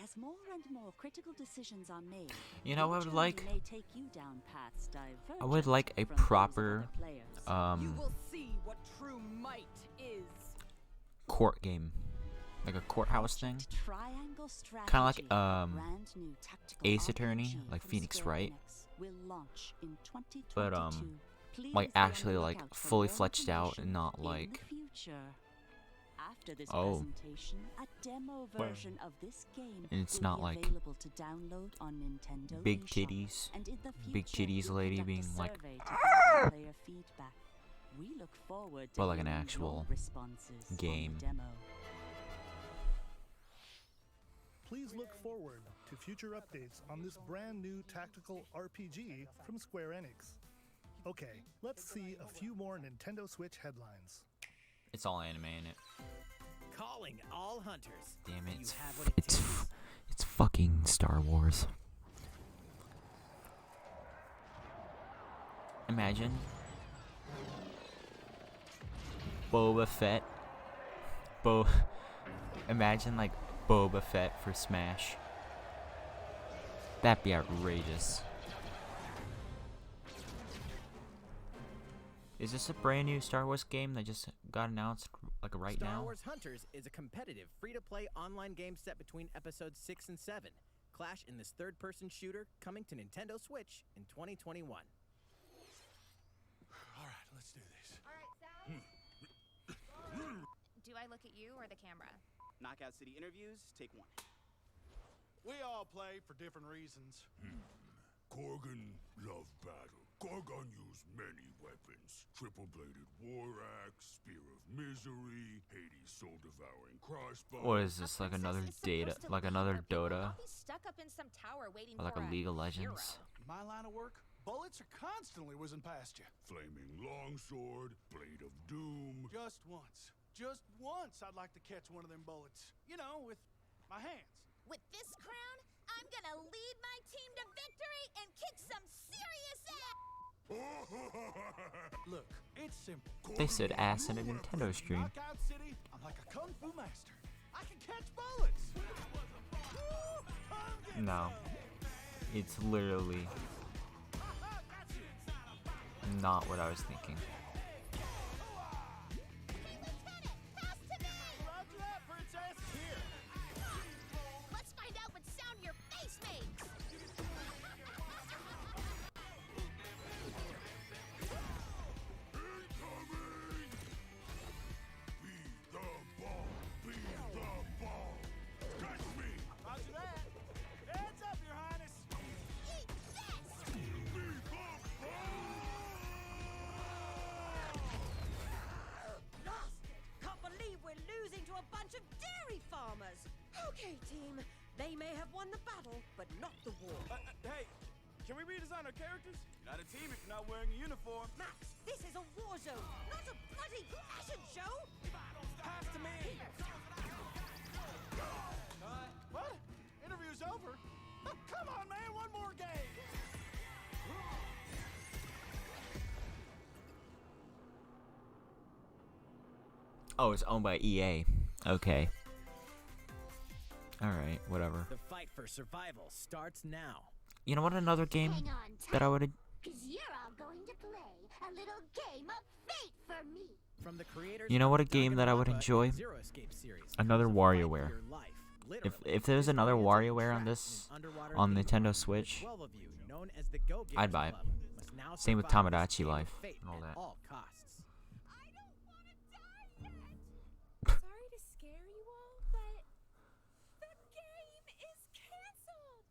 [SPEAKER 17] As more and more critical decisions are made,
[SPEAKER 3] You know, I would like.
[SPEAKER 17] may take you down paths divergent
[SPEAKER 3] I would like a
[SPEAKER 17] from those of
[SPEAKER 3] proper,
[SPEAKER 17] other players.
[SPEAKER 10] You will see what true might is.
[SPEAKER 3] court game, like a courthouse thing.
[SPEAKER 17] Triangle strategy,
[SPEAKER 3] Kind of like
[SPEAKER 17] brand new tactical
[SPEAKER 3] Ace Attorney,
[SPEAKER 17] RPG
[SPEAKER 3] like
[SPEAKER 17] from
[SPEAKER 3] Phoenix
[SPEAKER 17] Square
[SPEAKER 3] Wright.
[SPEAKER 17] Enix will launch in 2022.
[SPEAKER 3] But
[SPEAKER 17] Please
[SPEAKER 3] like
[SPEAKER 17] be on
[SPEAKER 3] actually
[SPEAKER 17] the
[SPEAKER 3] like
[SPEAKER 17] lookout for
[SPEAKER 3] fully
[SPEAKER 17] more
[SPEAKER 3] fleshed out and
[SPEAKER 17] information
[SPEAKER 3] not
[SPEAKER 17] in
[SPEAKER 3] like.
[SPEAKER 17] the future. After this
[SPEAKER 3] Oh.
[SPEAKER 17] presentation, a demo version of this game
[SPEAKER 3] And it's
[SPEAKER 17] will
[SPEAKER 3] not
[SPEAKER 17] be
[SPEAKER 3] like
[SPEAKER 17] available to download on Nintendo
[SPEAKER 3] big
[SPEAKER 17] eShop.
[SPEAKER 3] titties,
[SPEAKER 17] And in the
[SPEAKER 3] big
[SPEAKER 17] future,
[SPEAKER 3] titties
[SPEAKER 17] we'll
[SPEAKER 3] lady
[SPEAKER 17] conduct a
[SPEAKER 3] being like,
[SPEAKER 17] survey to gather player feedback. We look forward to
[SPEAKER 3] but like an
[SPEAKER 17] hearing
[SPEAKER 3] actual
[SPEAKER 17] your responses on the
[SPEAKER 3] game.
[SPEAKER 17] demo.
[SPEAKER 5] Please look forward to future updates on this brand new tactical RPG from Square Enix. Okay, let's see a few more Nintendo Switch headlines.
[SPEAKER 3] It's all anime in it.
[SPEAKER 6] Calling all hunters.
[SPEAKER 3] Damn it!
[SPEAKER 6] You
[SPEAKER 3] It's
[SPEAKER 6] have what it
[SPEAKER 3] it's
[SPEAKER 6] takes.
[SPEAKER 3] it's fucking Star Wars. Imagine Boba Fett, Imagine like Boba Fett for Smash. That'd be outrageous. Is this a brand new Star Wars game that just got announced like right now?
[SPEAKER 6] Star Wars Hunters is a competitive, free-to-play online game set between episodes 6 and 7. Clash in this third-person shooter coming to Nintendo Switch in 2021.
[SPEAKER 18] All right, let's do this.
[SPEAKER 19] All right, Sal. Do I look at you or the camera?
[SPEAKER 20] Knockout City interviews, take 1.
[SPEAKER 18] We all play for different reasons.
[SPEAKER 9] Korgan loved battle. Korgan used many weapons. Triple-bladed war axe, spear of misery, Hades soul-devouring crossbow.
[SPEAKER 3] What is this, like another data, like another Dota?
[SPEAKER 19] I'll be stuck up in some tower waiting
[SPEAKER 3] Or like
[SPEAKER 19] for
[SPEAKER 3] a League of Legends?
[SPEAKER 18] My line of work, bullets are constantly whizzing past you.
[SPEAKER 9] Flaming longsword, blade of doom.
[SPEAKER 18] Just once I'd like to catch one of them bullets. You know, with my hands.
[SPEAKER 12] With this crown, I'm gonna lead my team to victory and kick some serious ass!
[SPEAKER 18] Look, it's simple.
[SPEAKER 3] They said ass in a Nintendo stream.
[SPEAKER 18] Knockout City, I'm like a kung fu master. I can catch bullets.
[SPEAKER 3] No. It's literally not what I was thinking.
[SPEAKER 12] Let's find out what sound your face makes!
[SPEAKER 18] Roger that. Heads up, Your Highness.
[SPEAKER 12] Eat this!
[SPEAKER 21] Lost it! Can't believe we're losing to a bunch of dairy farmers! Okay, team. They may have won the battle, but not the war.
[SPEAKER 18] Hey, can we redesign our characters? You're not a team if you're not wearing a uniform.
[SPEAKER 21] Max, this is a war zone, not a bloody fashion show!
[SPEAKER 18] Pass to me. What? Interview's over? Oh, come on, man, one more game.
[SPEAKER 3] Oh, it's owned by EA. Okay. Alright, whatever.
[SPEAKER 6] The fight for survival starts now.
[SPEAKER 3] You know what another game
[SPEAKER 12] Hang on
[SPEAKER 3] that I would...
[SPEAKER 12] Cause you're all going to play a little game of fate for me.
[SPEAKER 6] From the creators
[SPEAKER 3] You know what a
[SPEAKER 6] of
[SPEAKER 3] game that I would
[SPEAKER 6] Danganronpa
[SPEAKER 3] enjoy?
[SPEAKER 6] and Zero Escape series,
[SPEAKER 3] Another
[SPEAKER 6] it's a fight for
[SPEAKER 3] WarioWare.
[SPEAKER 6] your life,
[SPEAKER 3] If there's another WarioWare on this, on Nintendo Switch,
[SPEAKER 6] 12 of you, known as the Go
[SPEAKER 3] I'd
[SPEAKER 6] Gamers
[SPEAKER 3] buy it.
[SPEAKER 6] Club, must now
[SPEAKER 3] Same with
[SPEAKER 6] survive this
[SPEAKER 3] Tomodachi
[SPEAKER 6] game of
[SPEAKER 3] Life
[SPEAKER 6] fate
[SPEAKER 3] and all
[SPEAKER 6] at
[SPEAKER 3] that.
[SPEAKER 6] all costs.
[SPEAKER 8] Sorry to scare you all, but the game is canceled.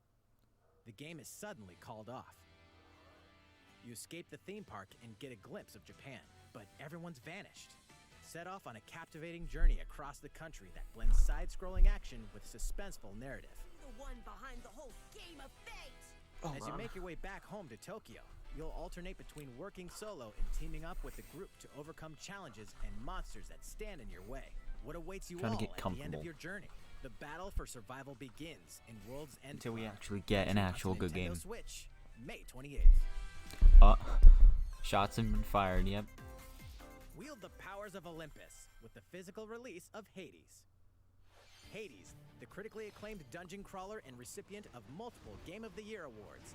[SPEAKER 6] The game is suddenly called off. You escape the theme park and get a glimpse of Japan, but everyone's vanished. Set off on a captivating journey across the country that blends side-scrolling action with suspenseful narrative.
[SPEAKER 21] The one behind the whole game of fate!
[SPEAKER 6] As you make your way back home to Tokyo, you'll alternate between working solo and teaming up with a group to overcome challenges and monsters that stand in your way. What awaits you
[SPEAKER 3] Trying
[SPEAKER 6] all
[SPEAKER 3] to get
[SPEAKER 6] at the end of
[SPEAKER 3] comfortable.
[SPEAKER 6] your journey? The battle for survival begins in World's End.
[SPEAKER 3] until we actually get an actual good game.
[SPEAKER 6] Nintendo Switch, May 28th.
[SPEAKER 3] Shots have been fired, yep.
[SPEAKER 6] Wield the powers of Olympus with the physical release of Hades. Hades, the critically acclaimed dungeon crawler and recipient of multiple Game of the Year awards,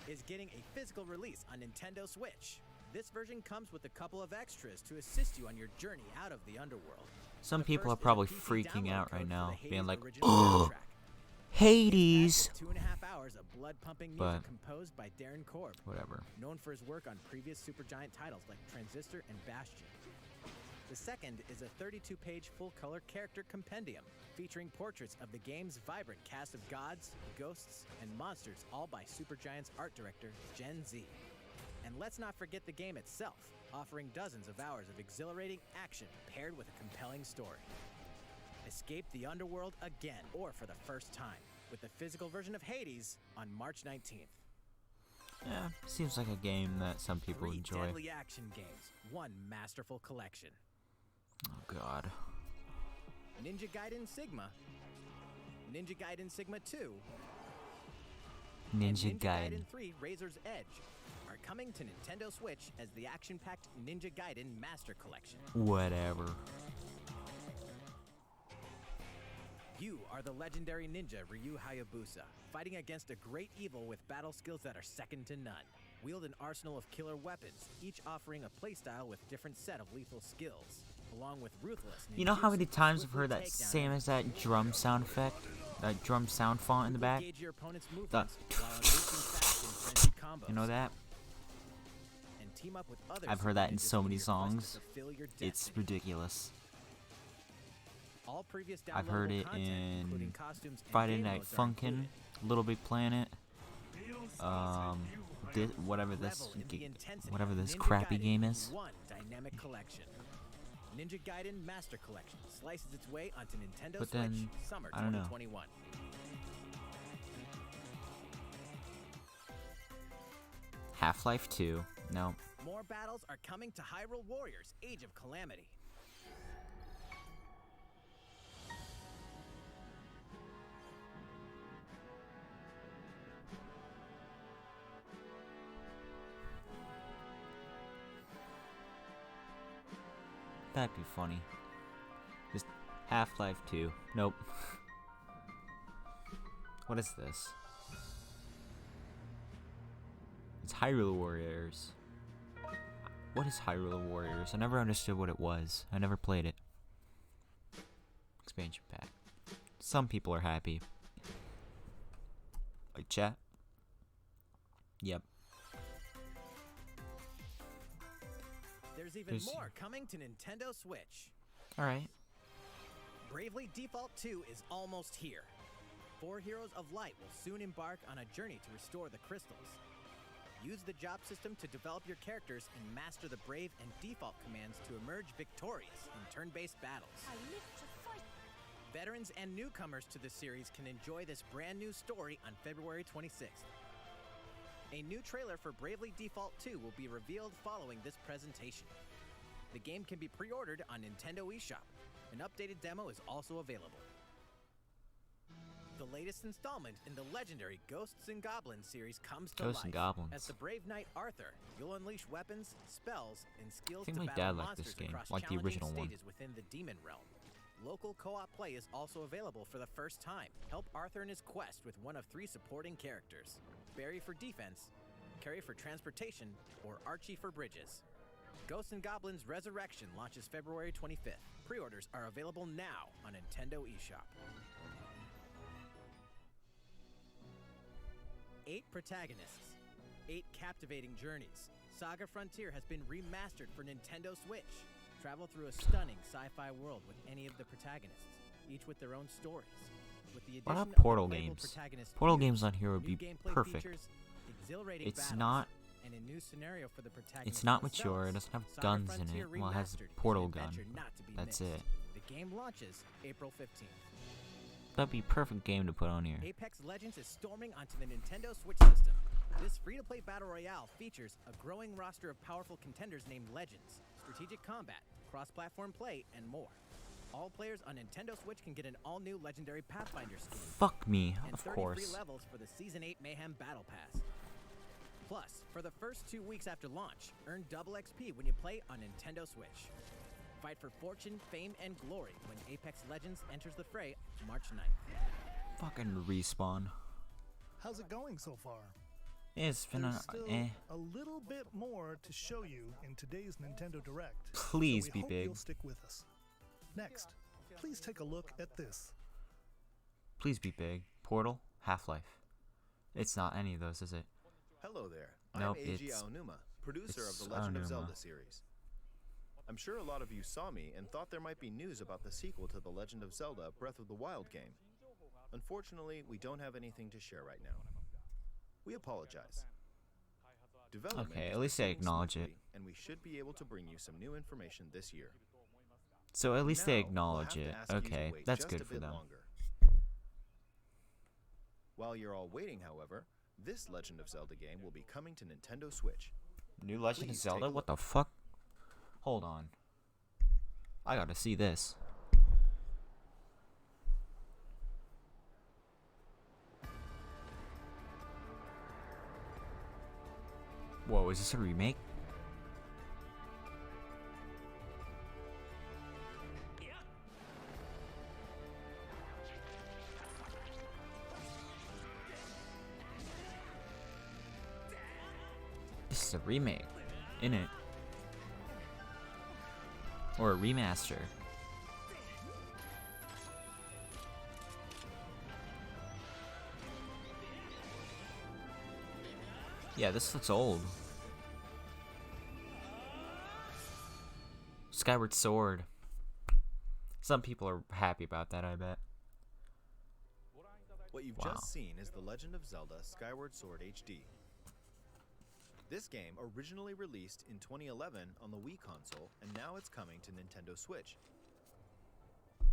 [SPEAKER 6] is getting a physical release on Nintendo Switch. This version comes with a couple of extras to assist you on your journey out of the underworld.
[SPEAKER 3] Some
[SPEAKER 6] The
[SPEAKER 3] people are
[SPEAKER 6] first is a
[SPEAKER 3] probably
[SPEAKER 6] PC
[SPEAKER 3] freaking
[SPEAKER 6] download
[SPEAKER 3] out
[SPEAKER 6] code
[SPEAKER 3] right
[SPEAKER 6] for
[SPEAKER 3] now,
[SPEAKER 6] the Hades
[SPEAKER 3] being like,
[SPEAKER 6] original
[SPEAKER 3] "Ugh,
[SPEAKER 6] soundtrack.
[SPEAKER 3] Hades!"
[SPEAKER 6] 2.5 hours of blood-pumping music
[SPEAKER 3] But
[SPEAKER 6] composed by Darren Korb,
[SPEAKER 3] whatever.
[SPEAKER 6] known for his work on previous Supergiant titles like Transistor and Bastion. The second is a 32-page full-color character compendium featuring portraits of the game's vibrant cast of gods, ghosts, and monsters, all by Supergiant's art director, Gen Z. And let's not forget the game itself, offering dozens of hours of exhilarating action paired with a compelling story. Escape the underworld again, or for the first time, with the physical version of Hades on March 19th.
[SPEAKER 3] Yeah, seems like a game that some people
[SPEAKER 6] 3
[SPEAKER 3] enjoy.
[SPEAKER 6] deadly action games, one masterful collection.
[SPEAKER 3] Oh god.
[SPEAKER 6] Ninja Gaiden Sigma, Ninja Gaiden Sigma 2,
[SPEAKER 3] Ninja
[SPEAKER 6] and Ninja
[SPEAKER 3] Gaiden.
[SPEAKER 6] Gaiden 3 Razor's Edge are coming to Nintendo Switch as the action-packed Ninja Gaiden Master Collection.
[SPEAKER 3] Whatever.
[SPEAKER 6] You are the legendary ninja Ryu Hayabusa, fighting against a great evil with battle skills that are second to none. Wield an arsenal of killer weapons, each offering a playstyle with different set of lethal skills, along with ruthless ninjutsu.
[SPEAKER 3] You know how many times I've heard that
[SPEAKER 6] Swiftly take
[SPEAKER 3] same
[SPEAKER 6] down
[SPEAKER 3] as that drum sound effect? That drum sound font in the back?
[SPEAKER 6] Gauge your opponent's
[SPEAKER 3] The
[SPEAKER 6] movements while unleashing fast and frenzied combos.
[SPEAKER 3] you know that?
[SPEAKER 6] And team up with others
[SPEAKER 3] I've heard that in
[SPEAKER 6] ninjas
[SPEAKER 3] so many
[SPEAKER 6] your quest to
[SPEAKER 3] songs.
[SPEAKER 6] fulfill your
[SPEAKER 3] It's
[SPEAKER 6] destiny.
[SPEAKER 3] ridiculous.
[SPEAKER 6] All previous
[SPEAKER 3] I've heard
[SPEAKER 6] downloadable
[SPEAKER 3] it
[SPEAKER 6] content,
[SPEAKER 3] in
[SPEAKER 6] including costumes and
[SPEAKER 3] Friday
[SPEAKER 6] game
[SPEAKER 3] Night
[SPEAKER 6] modes, are
[SPEAKER 3] Funkin',
[SPEAKER 6] included.
[SPEAKER 3] Little Big Planet, whatever this
[SPEAKER 6] Level in the intensity
[SPEAKER 3] whatever
[SPEAKER 6] of
[SPEAKER 3] this
[SPEAKER 6] Ninja
[SPEAKER 3] crappy
[SPEAKER 6] Gaiden
[SPEAKER 3] game
[SPEAKER 6] in
[SPEAKER 3] is.
[SPEAKER 6] One dynamic collection. Ninja Gaiden Master Collection slices its way onto Nintendo
[SPEAKER 3] But
[SPEAKER 6] Switch
[SPEAKER 3] then,
[SPEAKER 6] summer
[SPEAKER 3] I don't know.
[SPEAKER 6] 2021.
[SPEAKER 3] Half-Life 2. No.
[SPEAKER 6] More battles are coming to Hyrule Warriors: Age of Calamity.
[SPEAKER 3] That'd be funny. Just Half-Life 2. Nope. What is this? It's Hyrule Warriors. What is Hyrule Warriors? I never understood what it was. I never played it. Expansion pack. Some people are happy. Like chat? Yep.
[SPEAKER 6] There's even
[SPEAKER 3] There's-
[SPEAKER 6] more coming to Nintendo Switch.
[SPEAKER 3] Alright.
[SPEAKER 6] Bravely Default 2 is almost here. 4 Heroes of Light will soon embark on a journey to restore the crystals. Use the job system to develop your characters and master the Brave and Default commands to emerge victorious in turn-based battles.
[SPEAKER 21] I live to fight.
[SPEAKER 6] Veterans and newcomers to the series can enjoy this brand new story on February 26th. A new trailer for Bravely Default 2 will be revealed following this presentation. The game can be pre-ordered on Nintendo eShop. An updated demo is also available. The latest installment in the legendary Ghosts and Goblins series comes to
[SPEAKER 3] Ghosts
[SPEAKER 6] life.
[SPEAKER 3] and Goblins.
[SPEAKER 6] As the brave knight Arthur, you'll unleash weapons, spells, and skills
[SPEAKER 3] think
[SPEAKER 6] to
[SPEAKER 3] my
[SPEAKER 6] battle
[SPEAKER 3] dad liked
[SPEAKER 6] monsters
[SPEAKER 3] this game,
[SPEAKER 6] across
[SPEAKER 3] like the
[SPEAKER 6] challenging
[SPEAKER 3] original one.
[SPEAKER 6] stages within the demon realm. Local co-op play is also available for the first time. Help Arthur in his quest with one of 3 supporting characters: Barry for defense, Carrie for transportation, or Archie for bridges. Ghosts and Goblins Resurrection launches February 25th. Pre-orders are available now on Nintendo eShop. 8 protagonists, 8 captivating journeys. Saga Frontier has been remastered for Nintendo Switch. Travel through a stunning sci-fi world with any of the protagonists, each with their own stories. With the
[SPEAKER 3] What
[SPEAKER 6] addition
[SPEAKER 3] about
[SPEAKER 6] of the
[SPEAKER 3] Portal
[SPEAKER 6] playable
[SPEAKER 3] games?
[SPEAKER 6] protagonist
[SPEAKER 3] Portal
[SPEAKER 6] Fuse,
[SPEAKER 3] games on here would
[SPEAKER 6] new
[SPEAKER 3] be
[SPEAKER 6] gameplay
[SPEAKER 3] perfect.
[SPEAKER 6] features, exhilarating
[SPEAKER 3] It's
[SPEAKER 6] battles,
[SPEAKER 3] not.
[SPEAKER 6] and a new scenario for the protagonists
[SPEAKER 3] It's not
[SPEAKER 6] themselves.
[SPEAKER 3] mature. It doesn't have
[SPEAKER 6] Saga
[SPEAKER 3] guns in
[SPEAKER 6] Frontier
[SPEAKER 3] it. Well, it has a
[SPEAKER 6] Remastered is an
[SPEAKER 3] portal gun.
[SPEAKER 6] adventure not to be
[SPEAKER 3] That's
[SPEAKER 6] missed.
[SPEAKER 3] it.
[SPEAKER 6] The game launches April 15th.
[SPEAKER 3] That'd be a perfect game to put on here.
[SPEAKER 6] Apex Legends is storming onto the Nintendo Switch system. This free-to-play battle royale features a growing roster of powerful contenders named Legends, strategic combat, cross-platform play, and more. All players on Nintendo Switch can get an all-new legendary Pathfinder skin.
[SPEAKER 3] Fuck me,
[SPEAKER 6] And
[SPEAKER 3] of
[SPEAKER 6] 30
[SPEAKER 3] course.
[SPEAKER 6] free levels for the Season 8 Mayhem Battle Pass. Plus, for the first 2 weeks after launch, earn double XP when you play on Nintendo Switch. Fight for fortune, fame, and glory when Apex Legends enters the fray March 9th.
[SPEAKER 3] Fucking Respawn.
[SPEAKER 5] How's it going so far?
[SPEAKER 3] It's been
[SPEAKER 5] There's
[SPEAKER 3] a
[SPEAKER 5] still a little bit more to show you in today's Nintendo Direct.
[SPEAKER 3] Please
[SPEAKER 5] so
[SPEAKER 3] be
[SPEAKER 5] we hope
[SPEAKER 3] big.
[SPEAKER 5] You'll stick with us. Next, please take a look at this.
[SPEAKER 3] Please be big. Portal, Half-Life. It's not any of those, is it?
[SPEAKER 4] Hello there.
[SPEAKER 3] Nope,
[SPEAKER 4] I'm Eiji
[SPEAKER 3] it's-
[SPEAKER 4] Aonuma, producer of
[SPEAKER 3] it's
[SPEAKER 4] the Legend of
[SPEAKER 3] Aonuma.
[SPEAKER 4] Zelda series. I'm sure a lot of you saw me and thought there might be news about the sequel to The Legend of Zelda Breath of the Wild game. Unfortunately, we don't have anything to share right now. We apologize. Development
[SPEAKER 3] Okay,
[SPEAKER 4] is
[SPEAKER 3] at least they
[SPEAKER 4] proceeding
[SPEAKER 3] acknowledge it.
[SPEAKER 4] smoothly, and we should be able to bring you some new information this year.
[SPEAKER 3] So at least they
[SPEAKER 4] Now, we'll
[SPEAKER 3] acknowledge
[SPEAKER 4] have to
[SPEAKER 3] it.
[SPEAKER 4] ask you to
[SPEAKER 3] Okay,
[SPEAKER 4] wait
[SPEAKER 3] that's
[SPEAKER 4] just
[SPEAKER 3] good
[SPEAKER 4] a
[SPEAKER 3] for
[SPEAKER 4] bit
[SPEAKER 3] them.
[SPEAKER 4] longer. While you're all waiting, however, this Legend of Zelda game will be coming to Nintendo Switch.
[SPEAKER 3] New Legend of
[SPEAKER 4] Please take
[SPEAKER 3] Zelda?
[SPEAKER 4] a
[SPEAKER 3] What the fuck? Hold on. I gotta see this. Whoa, is this a remake? is a remake, isn't it? Or a remaster. Yeah, this looks old. Skyward Sword. Some people are happy about that, I bet.
[SPEAKER 4] What you've just seen is The Legend of Zelda Skyward Sword HD. This game originally released in 2011 on the Wii console, and now it's coming to Nintendo Switch.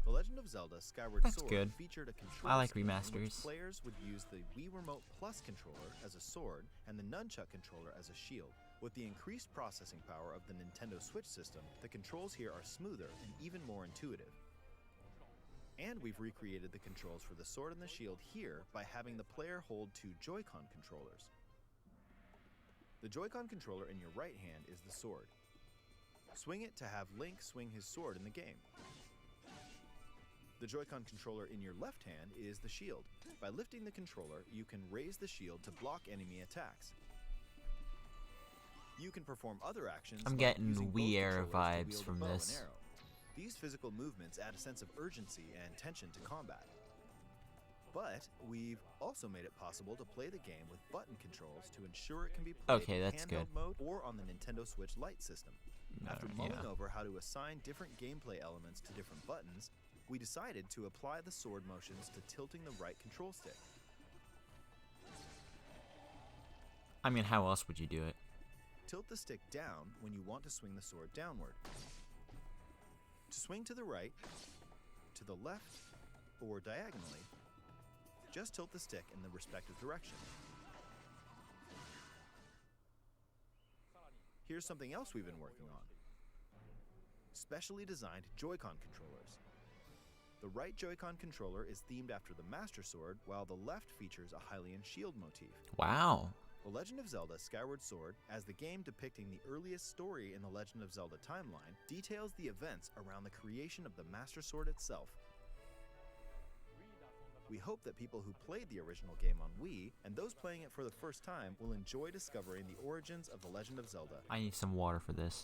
[SPEAKER 4] The Legend of Zelda Skyward Sword
[SPEAKER 3] good.
[SPEAKER 4] featured a control
[SPEAKER 3] I like
[SPEAKER 4] scheme in which
[SPEAKER 3] remasters.
[SPEAKER 4] players would use the Wii Remote Plus controller as a sword and the Nunchuck controller as a shield. With the increased processing power of the Nintendo Switch system, the controls here are smoother and even more intuitive. And we've recreated the controls for the sword and the shield here by having the player hold two Joy-Con controllers. The Joy-Con controller in your right hand is the sword. Swing it to have Link swing his sword in the game. The Joy-Con controller in your left hand is the shield. By lifting the controller, you can raise the shield to block enemy attacks. You can perform other actions.
[SPEAKER 3] I'm
[SPEAKER 4] like
[SPEAKER 3] getting
[SPEAKER 4] using both
[SPEAKER 3] Wii Era
[SPEAKER 4] controllers to
[SPEAKER 3] vibes
[SPEAKER 4] wield a
[SPEAKER 3] from
[SPEAKER 4] bow and
[SPEAKER 3] this.
[SPEAKER 4] arrow. These physical movements add a sense of urgency and tension to combat. But we've also made it possible to play the game with button controls to ensure it can be played
[SPEAKER 3] Okay,
[SPEAKER 4] in
[SPEAKER 3] that's
[SPEAKER 4] handheld
[SPEAKER 3] good.
[SPEAKER 4] mode or on the Nintendo Switch Lite system. After mulling
[SPEAKER 3] yeah.
[SPEAKER 4] over how to assign different gameplay elements to different buttons, we decided to apply the sword motions to tilting the right control stick.
[SPEAKER 3] I mean, how else would you do it?
[SPEAKER 4] Tilt the stick down when you want to swing the sword downward. To swing to the right, to the left, or diagonally, just tilt the stick in the respective direction. Here's something else we've been working on. Specially designed Joy-Con controllers. The right Joy-Con controller is themed after the Master Sword, while the left features a Hylian shield motif.
[SPEAKER 3] Wow.
[SPEAKER 4] The Legend of Zelda Skyward Sword, as the game depicting the earliest story in the Legend of Zelda timeline, details the events around the creation of the Master Sword itself. We hope that people who played the original game on Wii, and those playing it for the first time, will enjoy discovering the origins of the Legend of Zelda.
[SPEAKER 3] I need some water for this.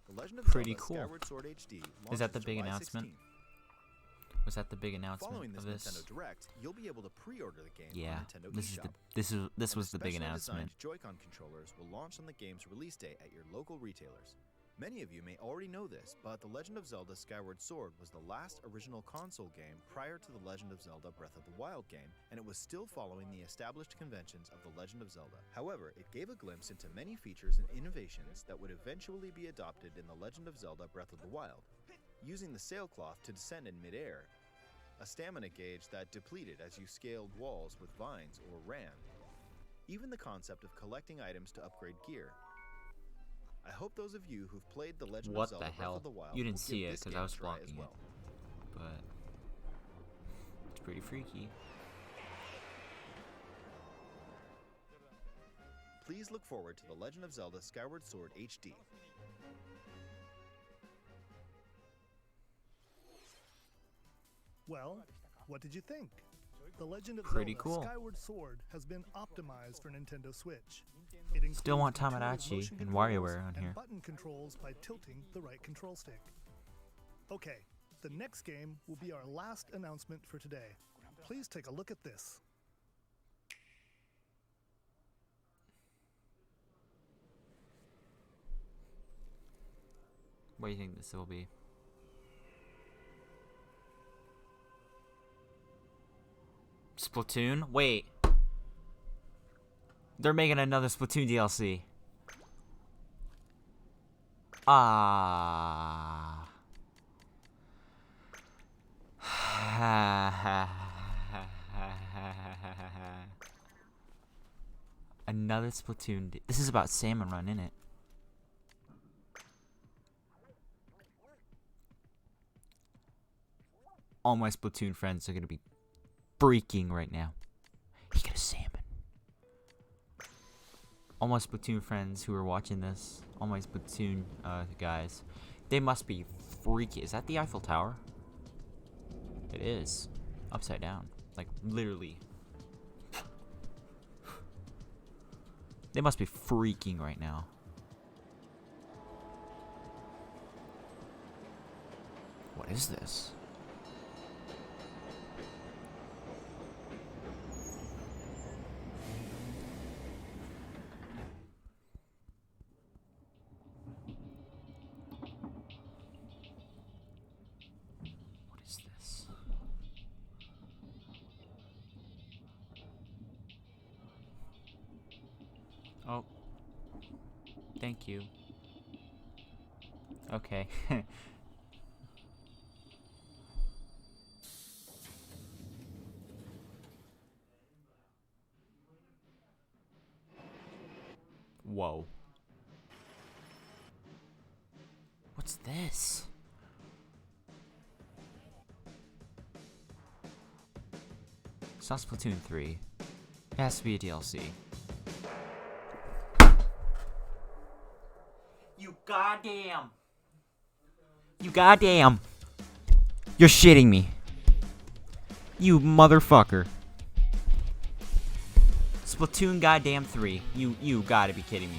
[SPEAKER 4] The Legend of
[SPEAKER 3] Pretty
[SPEAKER 4] Zelda
[SPEAKER 3] cool.
[SPEAKER 4] Skyward Sword HD
[SPEAKER 3] Is that the
[SPEAKER 4] launches
[SPEAKER 3] big
[SPEAKER 4] July
[SPEAKER 3] announcement?
[SPEAKER 4] 16th.
[SPEAKER 3] Was that the big announcement
[SPEAKER 4] Following this
[SPEAKER 3] of this?
[SPEAKER 4] Nintendo Direct, you'll be able to pre-order the game
[SPEAKER 3] Yeah,
[SPEAKER 4] on Nintendo
[SPEAKER 3] this is
[SPEAKER 4] eShop.
[SPEAKER 3] this was the big
[SPEAKER 4] Specially
[SPEAKER 3] announcement.
[SPEAKER 4] designed Joy-Con controllers will launch on the game's release date at your local retailers. Many of you may already know this, but The Legend of Zelda Skyward Sword was the last original console game prior to The Legend of Zelda Breath of the Wild game, and it was still following the established conventions of The Legend of Zelda. However, it gave a glimpse into many features and innovations that would eventually be adopted in The Legend of Zelda Breath of the Wild. Using the sailcloth to descend in midair, a stamina gauge that depleted as you scaled walls with vines or ran. Even the concept of collecting items to upgrade gear. I hope those of you who've played The Legend
[SPEAKER 3] What
[SPEAKER 4] of Zelda
[SPEAKER 3] the
[SPEAKER 4] Breath
[SPEAKER 3] hell?
[SPEAKER 4] of the Wild
[SPEAKER 3] You didn't
[SPEAKER 4] will
[SPEAKER 3] see
[SPEAKER 4] give
[SPEAKER 3] it
[SPEAKER 4] this
[SPEAKER 3] because
[SPEAKER 4] game
[SPEAKER 3] I
[SPEAKER 4] a
[SPEAKER 3] was
[SPEAKER 4] try
[SPEAKER 3] blocking
[SPEAKER 4] as well.
[SPEAKER 3] it, but it's pretty freaky.
[SPEAKER 4] Please look forward to The Legend of Zelda Skyward Sword HD.
[SPEAKER 5] Well, what did you think? The Legend of
[SPEAKER 3] Pretty
[SPEAKER 5] Zelda
[SPEAKER 3] cool.
[SPEAKER 5] Skyward Sword has been optimized for Nintendo Switch. It includes
[SPEAKER 3] Still want
[SPEAKER 5] intuitive
[SPEAKER 3] Tamagotchi
[SPEAKER 5] motion
[SPEAKER 3] and
[SPEAKER 5] controls
[SPEAKER 3] WarioWare on
[SPEAKER 5] and
[SPEAKER 3] here.
[SPEAKER 5] button controls by tilting the right control stick. Okay, the next game will be our last announcement for today. Please take a look at this.
[SPEAKER 3] What do you think this will be? Splatoon? Wait. They're making another Splatoon DLC. Ah. Another Splatoon. This is about Salmon Run, isn't it? All my Splatoon friends are gonna be freaking right now. He got a salmon. All my Splatoon friends who are watching this, all my Splatoon guys, they must be freaking. Is that the Eiffel Tower? It is. Upside down. Like, literally. They must be freaking right now. What is this? What is this? Oh. Thank you. Okay. Whoa. What's this? It's not Splatoon 3. It has to be a DLC. You goddamn! You goddamn! You're shitting me. You motherfucker. Splatoon goddamn 3. You gotta be kidding me.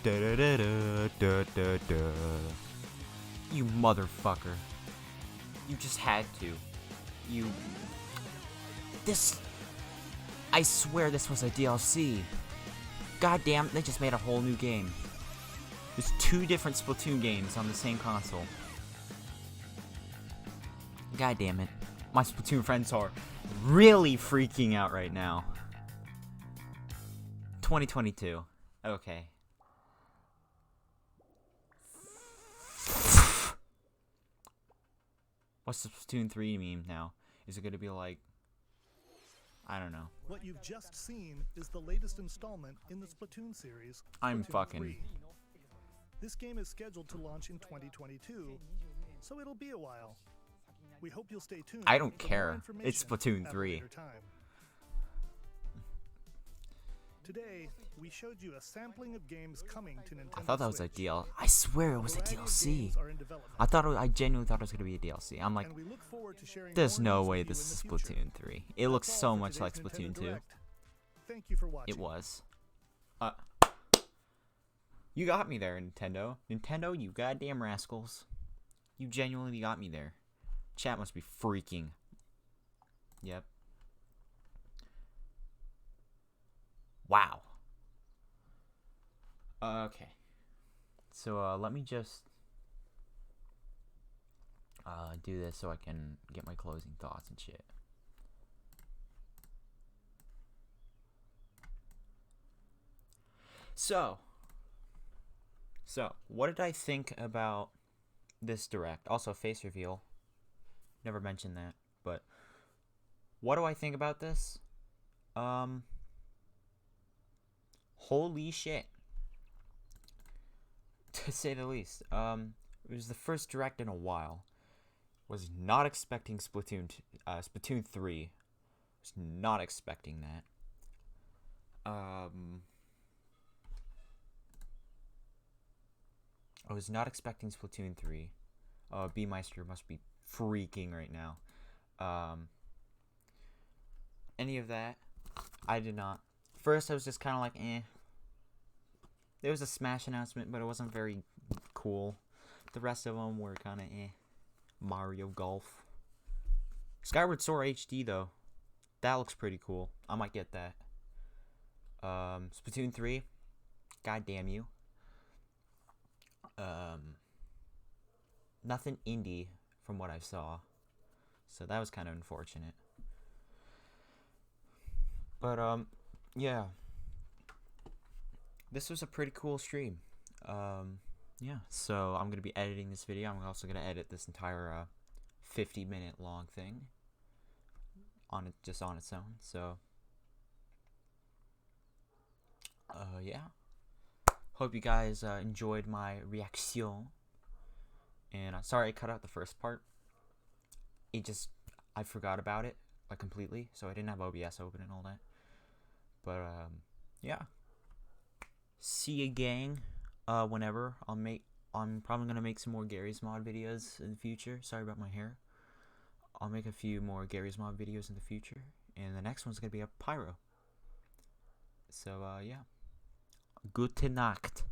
[SPEAKER 3] Da da da da da da da. You motherfucker. You just had to. You. This. I swear this was a DLC. Goddamn, they just made a whole new game. There's 2 different Splatoon games on the same console. God damn it. My Splatoon friends are really freaking out right now. 2022. Okay. What's the Splatoon 3 meme now? Is it going to be like... I don't know.
[SPEAKER 5] What you've just seen is the latest installment in the Splatoon series,
[SPEAKER 3] I'm
[SPEAKER 5] Splatoon
[SPEAKER 3] fucking...
[SPEAKER 5] 3. This game is scheduled to launch in 2022, so it'll be a while. We hope you'll stay tuned.
[SPEAKER 3] I don't
[SPEAKER 5] for more
[SPEAKER 3] care.
[SPEAKER 5] information
[SPEAKER 3] It's Splatoon
[SPEAKER 5] at a
[SPEAKER 3] 3.
[SPEAKER 5] later time. Today, we showed you a sampling of games coming to Nintendo
[SPEAKER 3] I thought that was a
[SPEAKER 5] Switch.
[SPEAKER 3] DLC. I swear it was a DLC. I genuinely thought it was going to be a DLC. I'm like, there's no way this is Splatoon 3. It looks so much like Splatoon 2.
[SPEAKER 5] Thank you for watching.
[SPEAKER 3] It was. You got me there, Nintendo. Nintendo, you goddamn rascals. You genuinely got me there. Chat must be freaking. Yep. Wow. Okay. So, let me just do this so I can get my closing thoughts and shit. So, what did I think about this direct? Also, face reveal. Never mentioned that, but what do I think about this? Holy shit. To say the least. It was the first direct in a while. Was not expecting Splatoon 3. Was not expecting that. I was not expecting Splatoon 3. B-Meister must be freaking right now. Any of that, I did not. First, I was just kind of like, eh. There was a Smash announcement, but it wasn't very cool. The rest of them were kind of eh. Mario Golf. Skyward Sword HD, though. That looks pretty cool. I might get that. Splatoon 3. God damn you. Nothing indie from what I saw. So that was kind of unfortunate. But, yeah. This was a pretty cool stream. Yeah, so I'm going to be editing this video. I'm also going to edit this entire 50-minute long thing just on its own. So, yeah. Hope you guys enjoyed my reaction. And sorry I cut out the first part. I forgot about it like completely, so I didn't have OBS open and all that. But yeah. See you, gang. Whenever I'm probably gonna make some more Gary's Mod videos in the future. Sorry about my hair. I'll make a few more Gary's Mod videos in the future, and the next one's gonna be a Pyro. So yeah, gute Nacht.